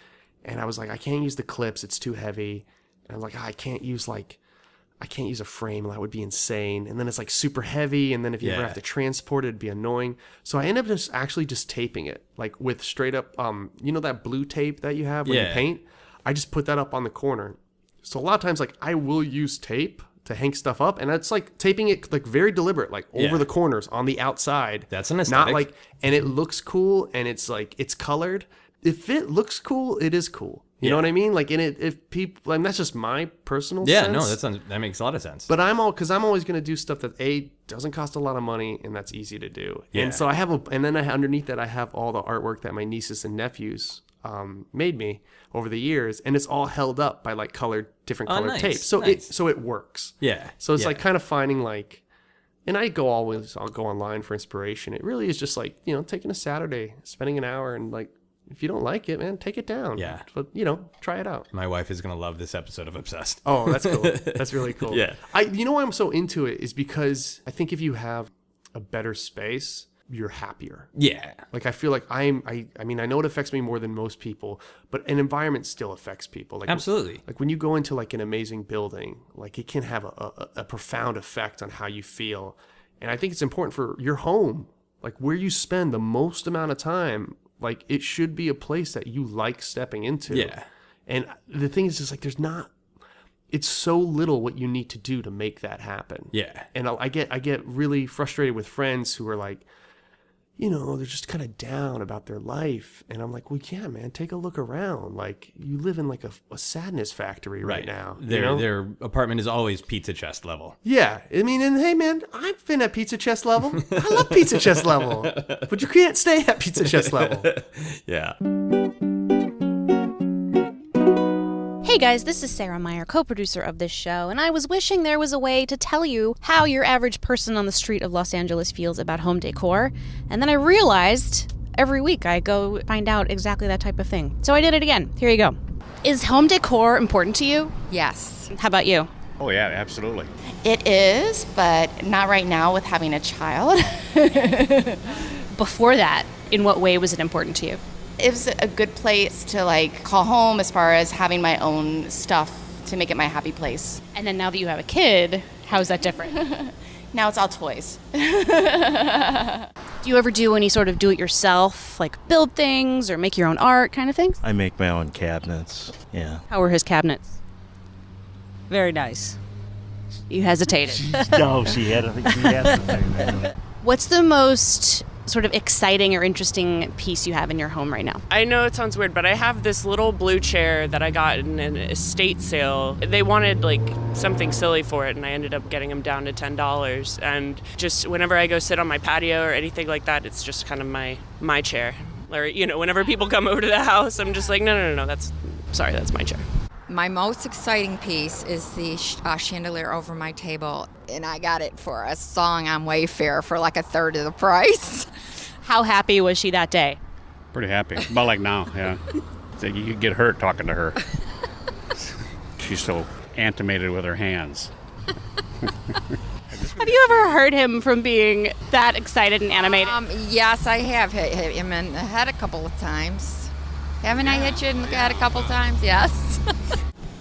S4: And I was like, I can't use the clips; it's too heavy. And I'm like, I can't use a frame. That would be insane. And then it's like super heavy. And then if you ever have to transport it, it'd be annoying. So I ended up just taping it, like with straight up, that blue tape that you have when you paint. I just put that up on the corner. So a lot of times, like I will use tape to hang stuff up, and it's like taping it like very deliberate, like over the corners on the outside.
S3: That's an aesthetic.
S4: Not like, and it looks cool, and it's like it's colored. If it looks cool, it is cool. You know what I mean? Like, if people, that's just my personal sense.
S3: No, that makes a lot of sense.
S4: But I'm always going to do stuff that doesn't cost a lot of money, and that's easy to do. Yeah. And so underneath that I have all the artwork that my nieces and nephews made me over the years, and it's all held up by like different colored tape. So it works. Yeah. So it's like kind of finding like, and I'll go online for inspiration. It really is just like, taking a Saturday, spending an hour, and like, if you don't like it, man, take it down. Yeah. But, try it out.
S3: My wife is going to love this episode of Obsessed.
S4: Oh, that's cool. That's really cool. Yeah. Why I'm so into it is because I think if you have a better space, you're happier. Yeah. Like, I feel like I know it affects me more than most people, but an environment still affects people. Like, absolutely. Like when you go into like an amazing building, like it can have a profound effect on how you feel. And I think it's important for your home, like where you spend the most amount of time. Like, it should be a place that you like stepping into. Yeah. And the thing is just like, it's so little what you need to do to make that happen. Yeah. And I get really frustrated with friends who are like, they're just kind of down about their life. And I'm like, well, yeah, man, take a look around. Like, you live in like a sadness factory right now.
S3: Their apartment is always pizza chest level.
S4: Yeah. I mean, and hey, man, I've been at pizza chest level. I love pizza chest level. But you can't stay at pizza chest level.
S3: Yeah.
S1: Hey guys, this is Sarah Meyer, co-producer of this show, and I was wishing there was a way to tell you how your average person on the street of Los Angeles feels about home decor, and then I realized every week I go find out exactly that type of thing. So I did it again. Here you go. Is home decor important to you?
S5: Yes.
S1: How about you?
S6: Oh, yeah, absolutely.
S5: It is, but not right now with having a child.
S1: Before that, in what way was it important to you?
S5: It was a good place to like call home as far as having my own stuff to make it my happy place.
S1: And then now that you have a kid, how is that different?
S5: Now it's all toys.
S1: Do you ever do any sort of do-it-yourself, like build things or make your own art kind of things?
S7: I make my own cabinets, yeah.
S1: How were his cabinets? Very nice. You hesitated.
S7: No, she had to.
S1: What's the most sort of exciting or interesting piece you have in your home right now?
S8: I know it sounds weird, but I have this little blue chair that I got in an estate sale. They wanted like something silly for it, and I ended up getting them down to $10. And just whenever I go sit on my patio or anything like that, it's just kind of my chair. Or, you know, whenever people come over to the house, I'm just like, no, that's my chair.
S9: My most exciting piece is the chandelier over my table, and I got it for a song on Wayfair for like a third of the price.
S1: How happy was she that day?
S6: Pretty happy. About like now, yeah. It's like you could get hurt talking to her. She's so animated with her hands.
S1: Have you ever heard him from being that excited and animated?
S9: Yes, I have hit him in the head a couple of times. Haven't I hit you in the head a couple times? Yes.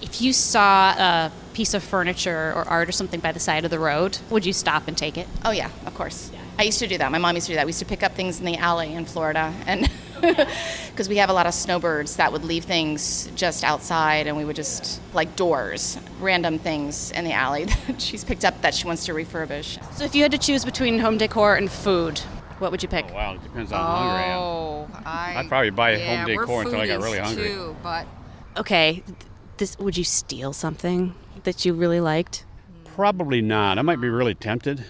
S1: If you saw a piece of furniture or art or something by the side of the road, would you stop and take it?
S5: Oh yeah, of course. I used to do that. My mom used to do that. We used to pick up things in the alley in Florida, and because we have a lot of snowbirds that would leave things just outside, and we would just, like doors, random things in the alley that she's picked up that she wants to refurbish.
S1: So if you had to choose between home decor and food, what would you pick?
S6: Oh, wow, it depends on how hungry I am. I'd probably buy home decor until I got really hungry.
S9: Too, but
S1: Okay, would you steal something that you really liked?
S6: Probably not. I might be really tempted.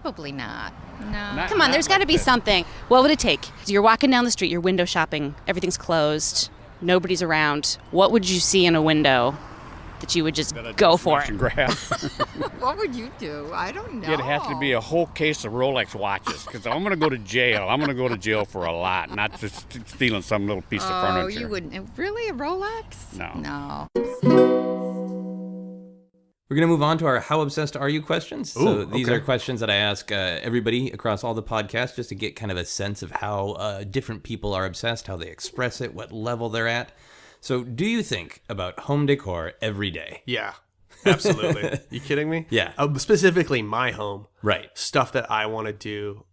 S9: probably not. No.
S1: Come on, there's got to be something. What would it take? You're walking down the street, you're window shopping, everything's closed, nobody's around. What would you see in a window that you would just go for it?
S6: And grab.
S9: What would you do? I don't know.
S6: It has to be a whole case of Rolex watches because I'm going to go to jail. I'm going to go to jail for a lot, not just stealing some little piece of furniture.
S9: Oh, you wouldn't. Really? A Rolex?
S6: No.
S9: No.
S3: We're going to move on to our How Obsessed Are You questions.
S4: Ooh,
S3: so these
S4: okay.
S3: are questions that I ask everybody across all the podcasts just to get kind of a sense of how different people are obsessed, how they express it, what level they're at. So do you think about home decor every day?
S4: Yeah, absolutely. You kidding me?
S3: Yeah.
S4: Specifically my home.
S3: Right.
S4: Stuff that I want to do.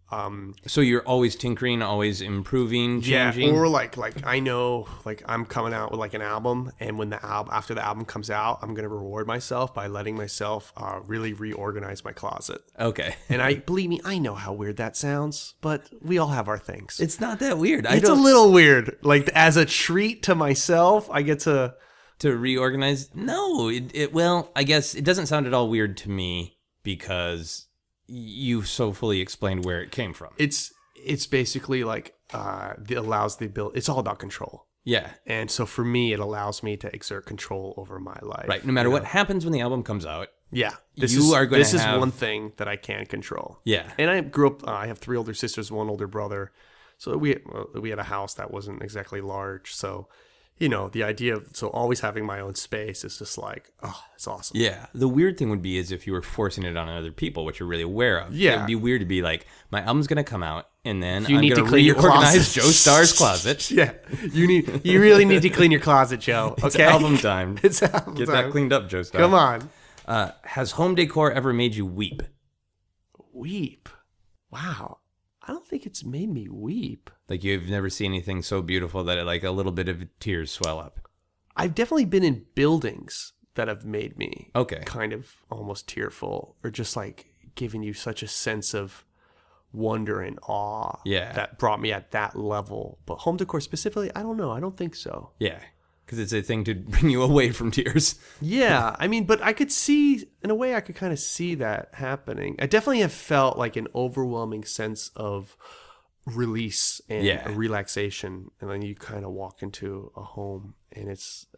S3: So you're always tinkering, always improving, changing?
S4: Yeah, or like I know, like I'm coming out with like an album, and when after the album comes out, I'm gonna reward myself by letting myself really reorganize my closet.
S3: Okay.
S4: And believe me, I know how weird that sounds, but we all have our things.
S3: It's not that weird.
S4: It's a little weird. Like as a treat to myself, I get to
S3: reorganize. No, well, I guess it doesn't sound at all weird to me because you so fully explained where it came from.
S4: It's basically like it allows the ability. It's all about control.
S3: Yeah.
S4: And so for me, it allows me to exert control over my life.
S3: Right. No matter what happens when the album comes out.
S4: Yeah.
S3: This is
S4: one thing that I can control.
S3: Yeah.
S4: And I grew up. I have 3 older sisters, 1 older brother. So we had a house that wasn't exactly large. So, the idea of always having my own space is just like, oh, it's awesome.
S3: Yeah. The weird thing would be is if you were forcing it on other people, which you're really aware of.
S4: Yeah.
S3: It would be weird to be like, my album's going to come out and then
S4: You
S3: I'm
S4: need
S3: going
S4: to
S3: to
S4: clean your
S3: reorganize
S4: closet.
S3: Joe Starr's closet.
S4: Yeah. You really need to clean your closet, Joe. Okay.
S3: It's album time.
S4: It's album
S3: Get
S4: time.
S3: that cleaned up, Joe Starr.
S4: Come on.
S3: Has home decor ever made you weep?
S4: Weep. Wow. I don't think it's made me weep.
S3: Like you've never seen anything so beautiful that like a little bit of tears swell up.
S4: I've definitely been in buildings that have made me kind of almost tearful, or just like giving you such a sense of wonder and awe.
S3: Yeah.
S4: That brought me at that level. But home decor specifically, I don't know. I don't think so.
S3: Yeah. Because it's a thing to bring you away from tears.
S4: Yeah. I mean, but I could see, in a way, I could kind of see that happening. I definitely have felt like an overwhelming sense of release and relaxation, and then you kind of walk into a home and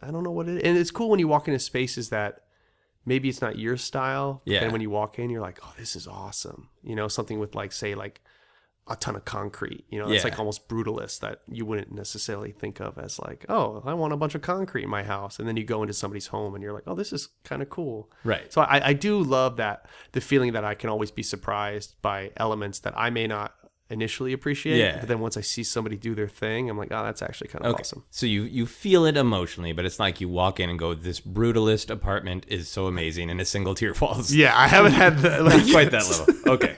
S4: I don't know what it is, and it's cool when you walk into spaces that maybe it's not your style, and when you walk in you're like, oh, this is awesome, something with like, say, like a ton of concrete. You know, it's like almost brutalist that you wouldn't necessarily think of as like, oh, I want a bunch of concrete in my house. And then you go into somebody's home and you're like, oh, this is kind of cool.
S3: Right.
S4: So I do love that, the feeling that I can always be surprised by elements that I may not initially appreciate.
S3: Yeah.
S4: But then once I see somebody do their thing, I'm like, oh, that's actually kind of awesome.
S3: So you feel it emotionally, but it's not like you walk in and go, this brutalist apartment is so amazing and a single tear falls.
S4: Yeah, I haven't had
S3: Not quite that level. Okay.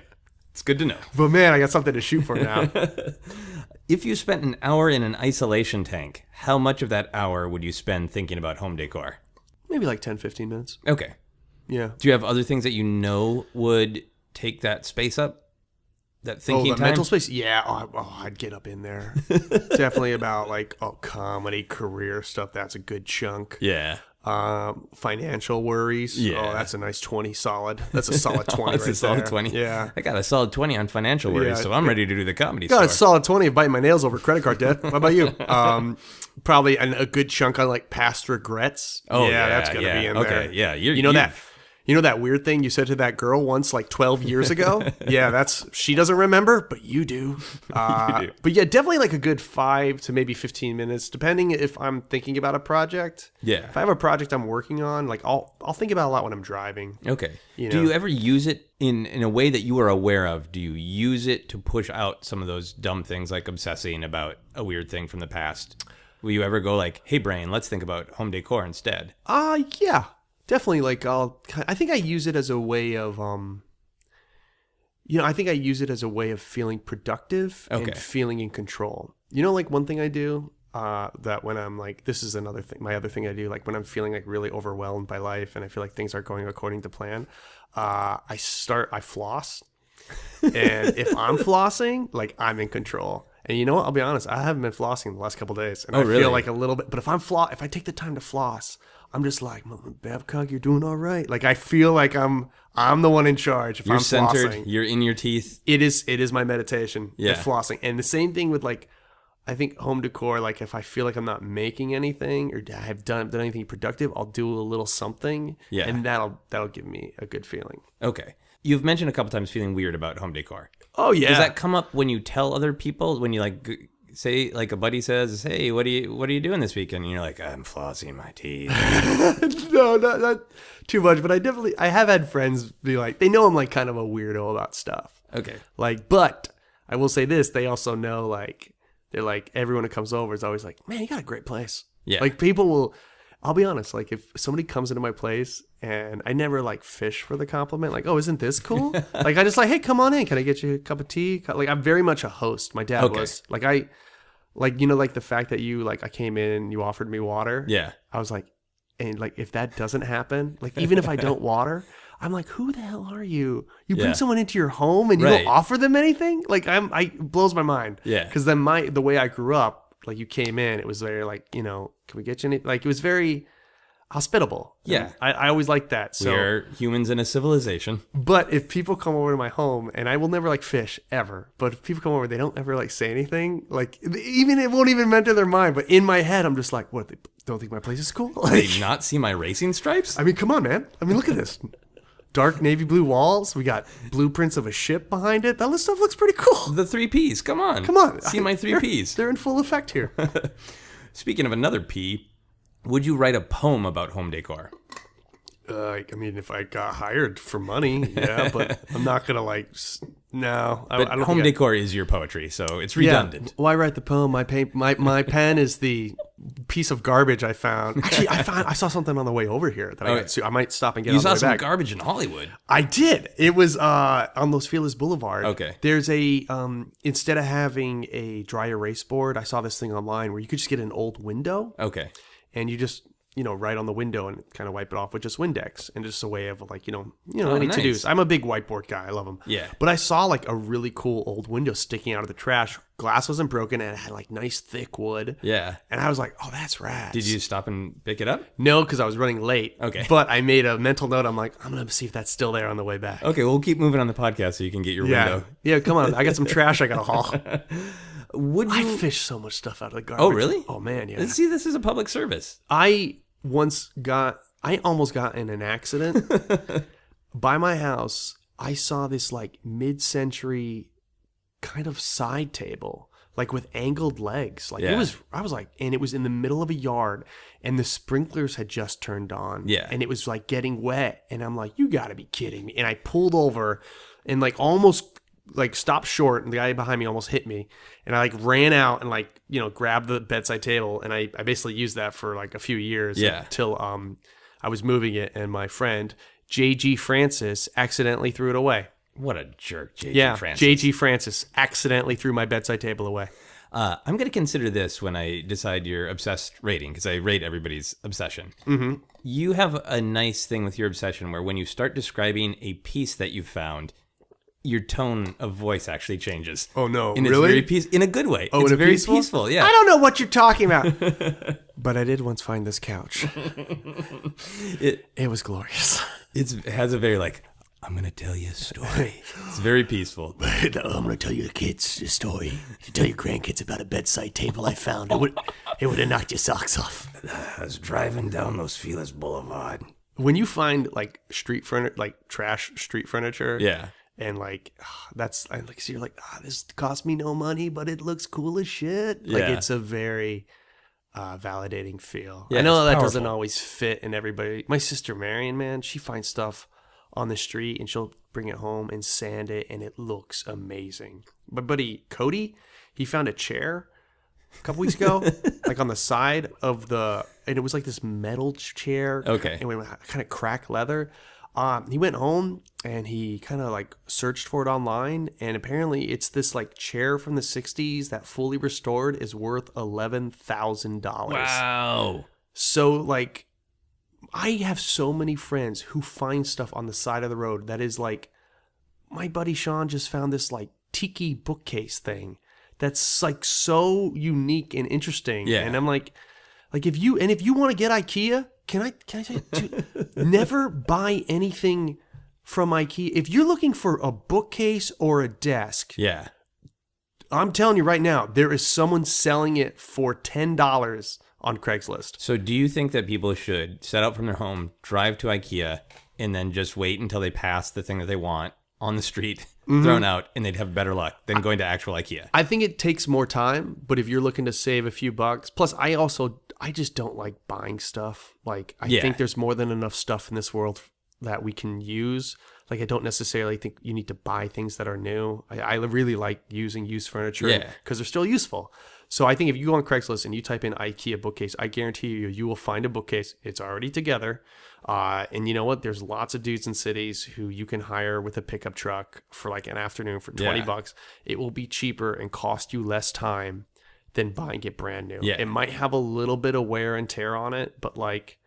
S3: It's good to know.
S4: But man, I got something to shoot for now.
S3: If you spent an hour in an isolation tank, how much of that hour would you spend thinking about home decor?
S4: Maybe like 10, 15 minutes.
S3: Okay.
S4: Yeah.
S3: Do you have other things that you know would take that space up? That thinking time?
S4: Mental space? Yeah. I'd get up in there. Definitely about like, comedy, career stuff. That's a good chunk.
S3: Yeah.
S4: Financial worries.
S3: Yeah.
S4: Oh, that's a nice 20 solid. That's a solid 20
S3: That's
S4: right
S3: a solid
S4: there.
S3: 20.
S4: Yeah.
S3: I got a solid 20 on financial worries,
S4: Yeah.
S3: so I'm ready to do the comedy
S4: Got
S3: store.
S4: a solid 20 of biting my nails over credit card debt. How about you? Probably a good chunk on like past regrets.
S3: Oh,
S4: yeah, that's gonna be in there.
S3: Okay, yeah.
S4: You know that weird thing you said to that girl once, like 12 years ago? Yeah, she doesn't remember, but you do.
S3: You do.
S4: But yeah, definitely like a good 5 to maybe 15 minutes, depending if I'm thinking about a project.
S3: Yeah.
S4: If I have a project I'm working on, like I'll think about it a lot when I'm driving.
S3: Okay.
S4: You
S3: Do
S4: know?
S3: you ever use it in a way that you are aware of? Do you use it to push out some of those dumb things like obsessing about a weird thing from the past? Will you ever go like, hey, brain, let's think about home decor instead?
S4: Yeah. Definitely, like I think I use it as a way of, I think I use it as a way of feeling productive and feeling in control. You know, like one thing I do that when I'm like, this is another thing, my other thing I do, like when I'm feeling like really overwhelmed by life and I feel like things aren't going according to plan, I floss. And if I'm flossing, like I'm in control. And you know what? I'll be honest, I haven't been flossing the last couple of days. And I
S3: really?
S4: feel like a little bit, but if I take the time to floss, I'm just like, Babcock, you're doing all right. Like I feel like I'm the one in charge. If
S3: You're
S4: I'm
S3: centered.
S4: flossing,
S3: You're in your teeth.
S4: it is my meditation.
S3: Yeah.
S4: The flossing, and the same thing with like, I think home decor. Like if I feel like I'm not making anything or I have done anything productive, I'll do a little something.
S3: Yeah.
S4: And that'll give me a good feeling.
S3: Okay. You've mentioned a couple times feeling weird about home decor.
S4: Oh yeah.
S3: Does that come up when you tell other people? When you like say, like a buddy says, "Hey, what are you doing this weekend?" And you're like, "I'm flossing my teeth."
S4: No, not too much. But I have had friends be like, they know I'm like kind of a weirdo about stuff.
S3: Okay.
S4: Like, but I will say this: they also know like they're like everyone who comes over is always like, "Man, you got a great place."
S3: Yeah.
S4: Like people will. I'll be honest. Like if somebody comes into my place and I never like fish for the compliment, like, "Oh, isn't this cool?" Like I just like, "Hey, come on in. Can I get you a cup of tea?" Like I'm very much a host. My dad was like like the fact that you like I came in, you offered me water.
S3: Yeah.
S4: I was like, and like if that doesn't happen, like even if I don't water, I'm like, who the hell are you? You bring someone into your home and you don't offer them anything? Like it blows my mind.
S3: Yeah.
S4: Because then the way I grew up, like you came in, it was very like, can we get you any? Like it was very hospitable.
S3: Yeah.
S4: And I always liked that. So
S3: we're humans in a civilization.
S4: but if people come over to my home, and I will never like fish ever, but if people come over, they don't ever like say anything. Like even it won't even enter their mind. But in my head, I'm just like, what? They don't think my place is cool? Like,
S3: Did they not see my racing stripes?
S4: I mean, come on, man. I mean, look at this. Dark navy blue walls. We got blueprints of a ship behind it. That stuff looks pretty cool.
S3: The 3 Ps. Come on.
S4: Come on.
S3: See my 3 Ps.
S4: They're in full effect here.
S3: Speaking of another P, would you write a poem about home decor?
S4: I mean, if I got hired for money, yeah, but I'm not gonna like. No,
S3: But
S4: I don't.
S3: home
S4: think
S3: decor is your poetry, so it's redundant.
S4: Yeah. Why write the poem? My pen is the piece of garbage I found. Actually, I saw something on the way over here that I might stop and get.
S3: You
S4: on the
S3: saw
S4: way
S3: some
S4: back.
S3: garbage in Hollywood.
S4: I did. It was on Los Feliz Boulevard.
S3: Okay.
S4: There's a instead of having a dry erase board, I saw this thing online where you could just get an old window.
S3: Okay.
S4: And you just write on the window and kind of wipe it off with just Windex, and just a way of like any
S3: nice.
S4: to-dos. I'm a big whiteboard guy. I love them.
S3: Yeah.
S4: But I saw like a really cool old window sticking out of the trash. Glass wasn't broken and it had like nice thick wood.
S3: Yeah.
S4: And I was like, oh, that's rad.
S3: Did you stop and pick it up?
S4: No, because I was running late.
S3: Okay.
S4: But I made a mental note. I'm like, I'm going to see if that's still there on the way back.
S3: Okay, we'll keep moving on the podcast so you can get your window.
S4: Yeah, come on. I got some trash I got to haul.
S3: Would you...
S4: I fish so much stuff out of the garbage.
S3: Oh, really?
S4: Oh, man, yeah.
S3: See, this is a public service.
S4: I almost got in an accident. By my house, I saw this like mid-century kind of side table, like with angled legs. Like
S3: Yeah.
S4: I was like, and it was in the middle of a yard, and the sprinklers had just turned on.
S3: Yeah.
S4: And it was like getting wet, and I'm like, you got to be kidding me. And I pulled over and like almost like stopped short, and the guy behind me almost hit me, and I like ran out and like, you know, grabbed the bedside table, and I basically used that for like a few years until I was moving it, and my friend J.G. Francis accidentally threw it away.
S3: What a jerk, J.G. Francis.
S4: J.G. Francis accidentally threw my bedside table away.
S3: I'm going to consider this when I decide your obsessed rating, because I rate everybody's obsession. Mm-hmm. You have a nice thing with your obsession where when you start describing a piece that you found, your tone of voice actually changes.
S4: Oh, no.
S3: And
S4: Really?
S3: It's very in a good way.
S4: Oh,
S3: it's
S4: in a
S3: very
S4: peaceful?
S3: Yeah.
S4: I don't know what you're talking about. But I did once find this couch. It was glorious.
S3: It has a very like, I'm going to tell you a story. It's very peaceful.
S10: I'm going to tell your kids a story. You tell your grandkids about a bedside table I found. It would have knocked your socks off.
S3: I was driving down Los Feliz Boulevard.
S4: When you find like street furniture, like trash street furniture.
S3: Yeah.
S4: And like, that's like, so you're like, this cost me no money, but it looks cool as shit. Like, it's a very validating feel.
S3: Yeah,
S4: I know
S3: it's
S4: that
S3: powerful.
S4: doesn't always fit in everybody. My sister Marion, man, she finds stuff on the street and she'll bring it home and sand it, and it looks amazing. My buddy Cody, he found a chair a couple weeks ago, like on the side of and it was like this metal chair.
S3: Okay.
S4: And kind of cracked leather. He went home and he kind of like searched for it online, and apparently it's this like chair from the 60s that fully restored is worth $11,000.
S3: Wow.
S4: So like, I have so many friends who find stuff on the side of the road that is like, my buddy Sean just found this like tiki bookcase thing that's like so unique and interesting.
S3: Yeah.
S4: And I'm like if you want to get IKEA, can I tell you, never buy anything from IKEA. If you're looking for a bookcase or a desk,
S3: Yeah.
S4: I'm telling you right now, there is someone selling it for $10 on Craigslist.
S3: So do you think that people should set out from their home, drive to IKEA, and then just wait until they pass the thing that they want on the street, thrown out, and they'd have better luck than going to actual IKEA?
S4: I think it takes more time, but if you're looking to save a few bucks, plus I just don't like buying stuff. Like, I think there's more than enough stuff in this world that we can use. Like, I don't necessarily think you need to buy things that are new. I really like using used furniture because they're still useful. So I think if you go on Craigslist and you type in IKEA bookcase, I guarantee you will find a bookcase. It's already together. And you know what? There's lots of dudes in cities who you can hire with a pickup truck for like an afternoon for $20. It will be cheaper and cost you less time than buying it brand new.
S3: Yeah.
S4: It might have a little bit of wear and tear on it, but like,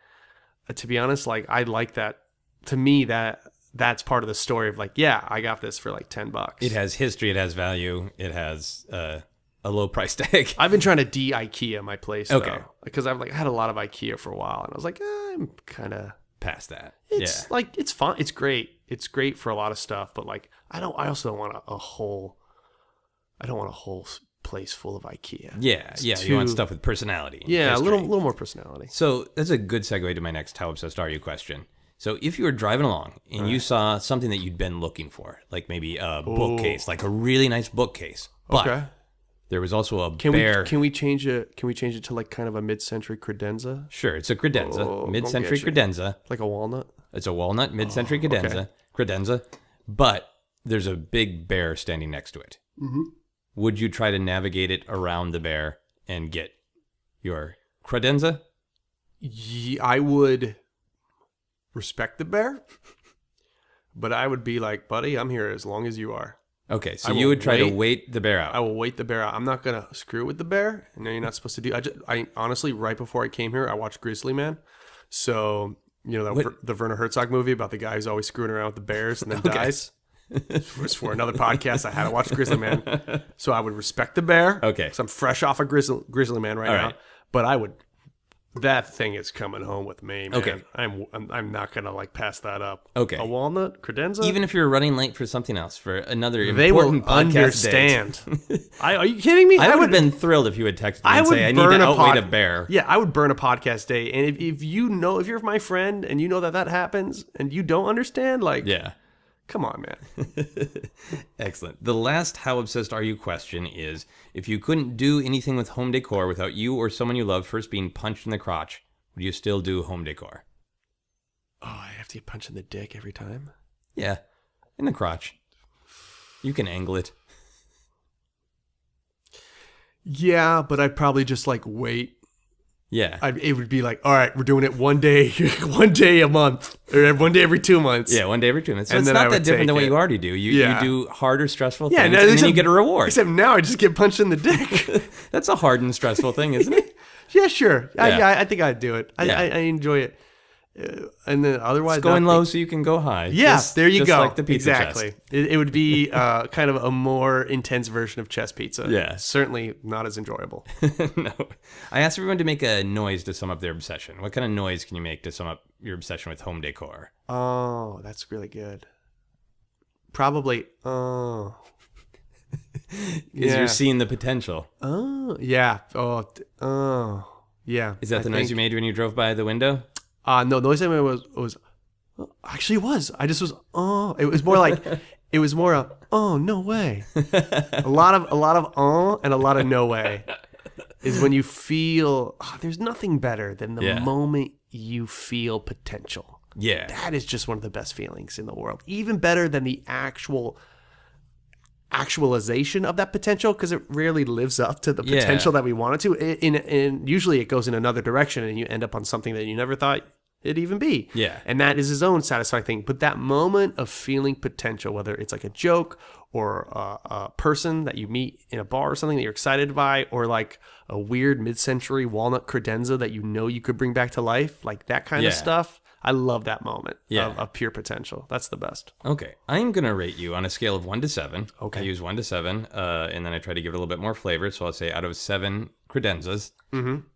S4: to be honest, like, I like that. To me, that's part of the story of like, yeah, I got this for like $10.
S3: It has history. It has value. It has a low price tag.
S4: I've been trying to de-IKEA my place,
S3: Okay.
S4: though, because I've like had a lot of IKEA for a while, and I was like, I'm kind of
S3: Past that.
S4: It's like, it's fun. It's great. It's great for a lot of stuff, but like, I also don't want a whole place full of IKEA.
S3: Yeah. You want stuff with personality.
S4: Yeah,
S3: history.
S4: a little more personality.
S3: So that's a good segue to my next how obsessed are you question. So if you were driving along and you saw something that you'd been looking for, like maybe a bookcase, like a really nice bookcase, but there was also a bear.
S4: Can we change it to like kind of a mid-century credenza?
S3: Sure, it's a credenza, mid-century
S4: don't get you.
S3: credenza.
S4: Like a walnut?
S3: It's a walnut, mid-century credenza,
S4: okay.
S3: credenza, but there's a big bear standing next to it. Mm-hmm. Would you try to navigate it around the bear and get your credenza?
S4: Yeah, I would respect the bear, but I would be like, buddy, I'm here as long as you are.
S3: Okay, so you would try to wait the bear out.
S4: I will wait the bear out. I'm not going to screw with the bear. I know you're not supposed to do. I honestly, right before I came here, I watched Grizzly Man. So, you know, the Werner Herzog movie about the guy who's always screwing around with the bears and then dies. It was for another podcast. I had to watch Grizzly Man. So I would respect the bear.
S3: Okay.
S4: So I'm fresh off of Grizzly Man right now.
S3: Right.
S4: But I would. That thing is coming home with me, man.
S3: Okay.
S4: I'm not gonna like pass that up.
S3: Okay.
S4: A walnut credenza.
S3: Even if you're running late for something else, for another
S4: they will
S3: important podcast
S4: understand.
S3: date.
S4: Are you kidding me?
S3: I would have been thrilled if you had texted me and say, I need to outweight a bear.
S4: Yeah, I would burn a podcast day. And if you're my friend and you know that happens and you don't understand, like, Come on, man.
S3: Excellent. The last how obsessed are you question is, if you couldn't do anything with home decor without you or someone you love first being punched in the crotch, would you still do home decor?
S4: Oh, I have to get punched in the dick every time?
S3: Yeah, in the crotch. You can angle it.
S4: Yeah, but I'd probably just like wait.
S3: Yeah.
S4: It would be like, all right, we're doing it one day a month, or one day every 2 months.
S3: Yeah, one day every 2 months. So
S4: And
S3: it's
S4: then
S3: not
S4: I
S3: that
S4: would
S3: different than what
S4: take
S3: you
S4: it.
S3: already do. You do harder, stressful things,
S4: no,
S3: and then
S4: except-
S3: you get a reward.
S4: Except now I just get punched in the dick.
S3: That's a hard and stressful thing, isn't it?
S4: Yeah, sure.
S3: Yeah.
S4: I think I'd do it. I enjoy it. And then otherwise,
S3: It's going
S4: not
S3: low so you can go high.
S4: Yeah,
S3: Just-
S4: there you
S3: just
S4: go.
S3: like the pizza
S4: exactly.
S3: chest.
S4: It would be kind of a more intense version of chest pizza.
S3: Yeah.
S4: Certainly not as enjoyable.
S3: No. I asked everyone to make a noise to sum up their obsession. What kind of noise can you make to sum up your obsession with home decor?
S4: Oh, that's really good. Probably. Oh.
S3: Is you're seeing the potential.
S4: Oh, yeah. Oh, yeah.
S3: Is that the noise you made when you drove by the window?
S4: No, the noise I made was actually it was. I just was it was more like it was more a no way. a lot of and a lot of no way is when you feel there's nothing better than the moment you feel potential.
S3: Yeah.
S4: That is just one of the best feelings in the world. Even better than the actualization of that potential, because it rarely lives up to the potential that we want it to. In usually it goes in another direction and you end up on something that you never thought it'd even be.
S3: Yeah.
S4: And that is his own satisfying thing. But that moment of feeling potential, whether it's like a joke or a person that you meet in a bar or something that you're excited by, or like a weird mid-century walnut credenza that you know you could bring back to life, like that kind of stuff. I love that moment of pure potential. That's the best.
S3: Okay. I'm going to rate you on a scale of 1 to 7.
S4: Okay.
S3: I use 1 to 7, and then I try to give it a little bit more flavor. So I'll say out of 7 credenzas,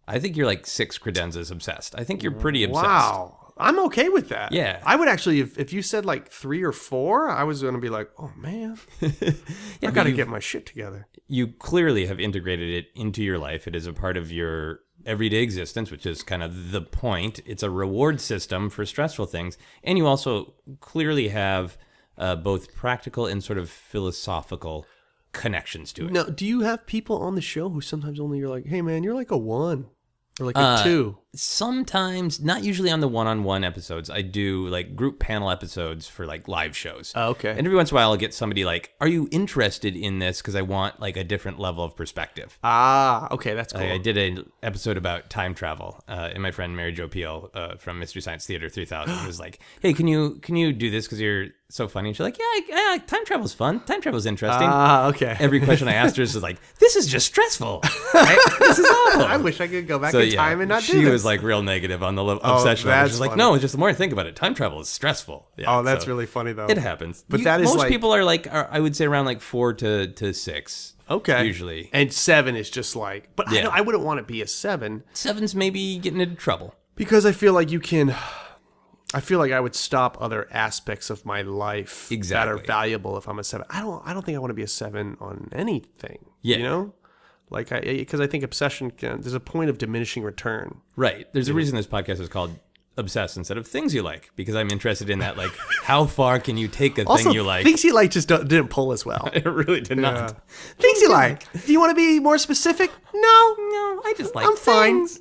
S3: I think you're like 6 credenzas obsessed. I think you're pretty obsessed.
S4: Wow. I'm okay with that.
S3: Yeah.
S4: I would actually, if you said like 3 or 4, I was going to be like, oh man, I got to get my shit together.
S3: You clearly have integrated it into your life. It is a part of your everyday existence, which is kind of the point. It's a reward system for stressful things. And you also clearly have both practical and sort of philosophical connections to it.
S4: Now, do you have people on the show who sometimes only you're like, hey man, you're like a 1 or like a 2?
S3: Sometimes, not usually on the one-on-one episodes. I do like group panel episodes for like live shows.
S4: Oh, okay.
S3: And every once in a while I'll get somebody like, are you interested in this? Because I want like a different level of perspective.
S4: Okay, that's cool.
S3: I did an episode about time travel, and my friend Mary Jo Peel from Mystery Science Theater 3000 was like, hey, can you do this because you're so funny? And she's like, yeah, time travel's fun. Time travel's interesting.
S4: Okay.
S3: Every question I asked her is like, this is just stressful. This is awful.
S4: I wish I could go back in time and not do this.
S3: She was like real negative on the obsession.
S4: that's
S3: She's like,
S4: funny.
S3: no, it's just the more I think about it, time travel is stressful. Yeah,
S4: that's
S3: so
S4: really funny though.
S3: it happens.
S4: But that is
S3: most
S4: like,
S3: people are like, I would say around like 4 to 6.
S4: okay.
S3: Usually.
S4: And 7 is just like, but
S3: Yeah.
S4: I wouldn't want to be a 7
S3: 7's maybe getting into trouble.
S4: because I feel like I feel like I would stop other aspects of my life that
S3: Exactly.
S4: are valuable if I'm a 7. I don't think I want to be a 7 on anything.
S3: Yeah.
S4: You know? Like, because I think obsession there's a point of diminishing return.
S3: Right. There's a reason this podcast is called Obsessed instead of Things You Like, because I'm interested in that, like, how far can you take a
S4: Also,
S3: thing you like?
S4: things you like just didn't pull as well.
S3: It really did not.
S4: Things you like. Do you want to be more specific? No,
S3: I just like
S4: I'm
S3: things.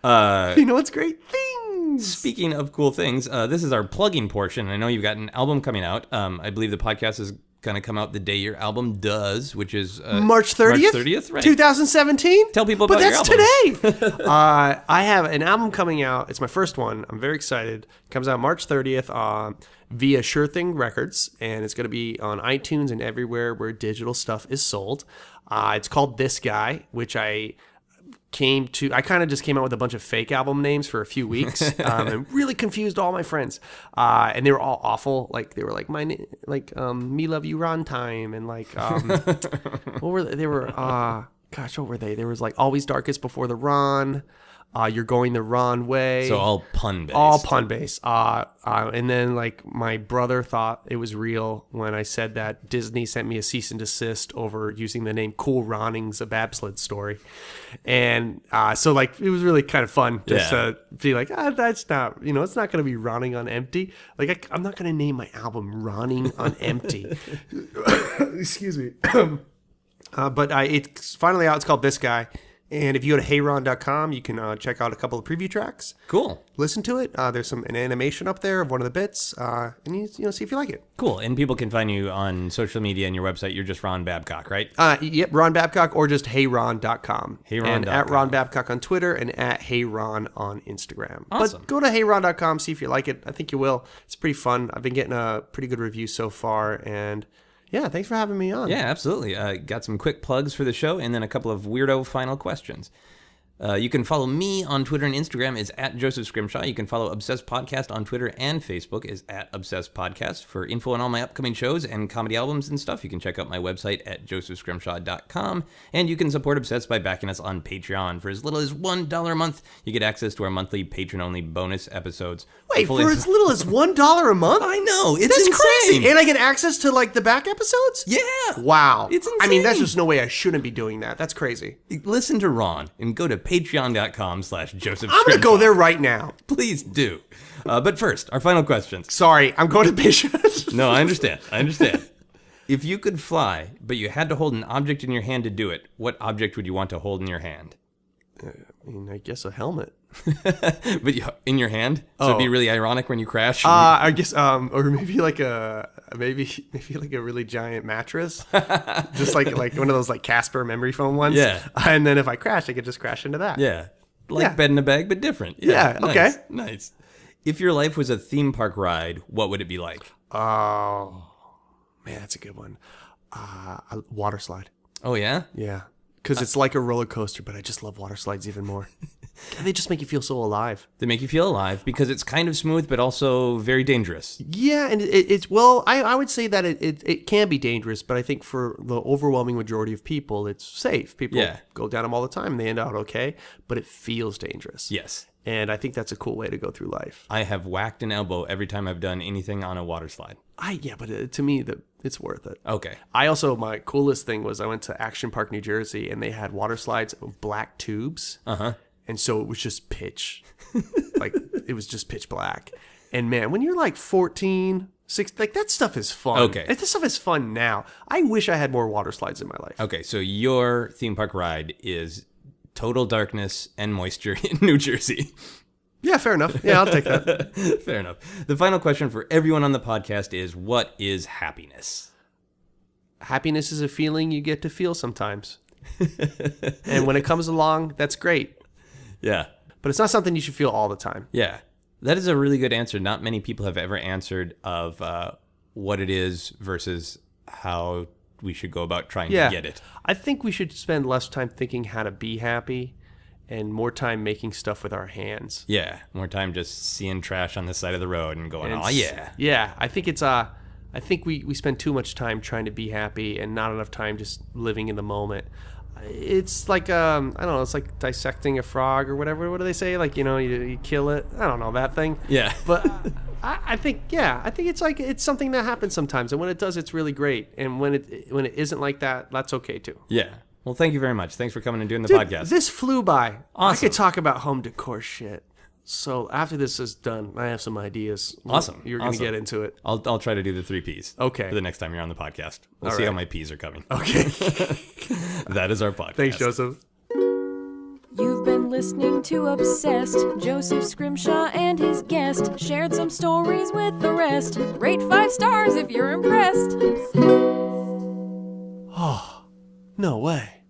S4: fine. You know what's great? Things.
S3: Speaking of cool things, this is our plugging portion. I know you've got an album coming out. I believe the podcast is going to come out the day your album does, which is
S4: March 30th?
S3: March 30th, right?
S4: 2017?
S3: Tell people about
S4: your
S3: your
S4: album. But that's today. I have an album coming out. It's my first one. I'm very excited. It comes out March 30th via Sure Thing Records, and it's going to be on iTunes and everywhere where digital stuff is sold. It's called This Guy, which I kind of just came out with a bunch of fake album names for a few weeks and really confused all my friends. And they were all awful. Like they were like Me Love You Ron Time and like what were they? They were what were they? There was like Always Darkest Before the Ron. You're Going the Wrong Way.
S3: So all pun-based.
S4: All pun-based. And then, like, my brother thought it was real when I said that Disney sent me a cease and desist over using the name Cool Runnings, a bobsled story. And so, like, it was really kind of fun just to be like, that's not, it's not going to be Running on Empty. Like, I'm not going to name my album Running on Empty. Excuse me. But it's finally out. It's called This Guy. And if you go to heyron.com, you can check out a couple of preview tracks.
S3: Cool.
S4: Listen to it. There's an animation up there of one of the bits, and you see if you like it.
S3: Cool. And people can find you on social media and your website. You're just Ron Babcock, right?
S4: Yep, Ron Babcock, or just heyron.com.
S3: Heyron.com.
S4: And at Ron Babcock on Twitter and at heyron on Instagram.
S3: Awesome.
S4: But go to heyron.com, see if you like it. I think you will. It's pretty fun. I've been getting a pretty good review so far, and yeah, thanks for having me on.
S3: Yeah, absolutely. Got some quick plugs for the show and then a couple of weirdo final questions. You can follow me on Twitter and Instagram is at Joseph Scrimshaw. You can follow Obsessed Podcast on Twitter and Facebook is at Obsessed Podcast. For info on all my upcoming shows and comedy albums and stuff, you can check out my website at josephscrimshaw.com. And you can support Obsessed by backing us on Patreon. For as little as $1 a month, you get access to our monthly patron-only bonus episodes.
S4: Wait, for as little as $1 a month?
S3: I know, it's
S4: That's
S3: insane.
S4: crazy. And I get access to, like, the back episodes?
S3: Yeah.
S4: Wow.
S3: It's insane.
S4: I mean, that's just no way I shouldn't be doing that. That's crazy.
S3: Listen to Ron and go to patreon.com/Joseph.
S4: I'm going to go there right now.
S3: Please do. But first, our final questions.
S4: Sorry, I'm going to Patreon.
S3: No, I understand. If you could fly, but you had to hold an object in your hand to do it, what object would you want to hold in your hand?
S4: I guess a helmet.
S3: But in your hand? So it'd be really ironic when you crash?
S4: I guess, or maybe like a really giant mattress. Just like one of those like Casper memory foam ones.
S3: Yeah.
S4: And then if I crash, I could just crash into that.
S3: Yeah. Like bed in a bag, but different.
S4: Yeah,
S3: nice,
S4: okay.
S3: Nice. If your life was a theme park ride, what would it be like?
S4: Oh, man, that's a good one. A water slide.
S3: Oh, yeah?
S4: Yeah. Because it's like a roller coaster, but I just love water slides even more. They just make you feel so alive.
S3: They make you feel alive because it's kind of smooth, but also very dangerous.
S4: Yeah, and it's well, I would say that it can be dangerous, but I think for the overwhelming majority of people, it's safe. People go down them all the time, and they end out okay, but it feels dangerous.
S3: Yes.
S4: And I think that's a cool way to go through life.
S3: I have whacked an elbow every time I've done anything on a water slide.
S4: But to me, it's worth it.
S3: Okay.
S4: My coolest thing was I went to Action Park, New Jersey, and they had water slides with black tubes.
S3: Uh-huh.
S4: And so it was just pitch. Like, it was just pitch black. And man, when you're like 14, 16, like that stuff is fun.
S3: Okay.
S4: This stuff is fun now. I wish I had more water slides in my life.
S3: Okay, so your theme park ride is total darkness and moisture in New Jersey.
S4: Yeah, fair enough. Yeah, I'll take that.
S3: Fair enough. The final question for everyone on the podcast is, what is happiness?
S4: Happiness is a feeling you get to feel sometimes. And when it comes along, that's great.
S3: Yeah.
S4: But it's not something you should feel all the time.
S3: Yeah. That is a really good answer. Not many people have ever answered of what it is versus how we should go about trying to get it.
S4: I think we should spend less time thinking how to be happy and more time making stuff with our hands.
S3: Yeah. More time just seeing trash on the side of the road and going, oh, yeah.
S4: Yeah. I think it's I think we spend too much time trying to be happy and not enough time just living in the moment. It's like I don't know, it's like dissecting a frog or whatever. What do they say? Like, you kill it. I don't know that thing.
S3: Yeah.
S4: But I think it's like it's something that happens sometimes, and when it does, it's really great. And when it isn't like that, that's okay too.
S3: Yeah. Well, thank you very much. Thanks for coming and doing the podcast.
S4: This flew by.
S3: Awesome.
S4: I could talk about home decor shit. So after this is done, I have some ideas.
S3: Awesome.
S4: You're going to get into it.
S3: I'll try to do the 3 Ps.
S4: Okay.
S3: For the next time you're on the podcast. We'll
S4: All
S3: see how
S4: right.
S3: my Ps are coming.
S4: Okay.
S3: That is our podcast.
S4: Thanks, Joseph.
S2: You've been listening to Obsessed. Joseph Scrimshaw and his guest shared some stories with the rest. Rate 5 stars if you're impressed.
S4: Oh, no way.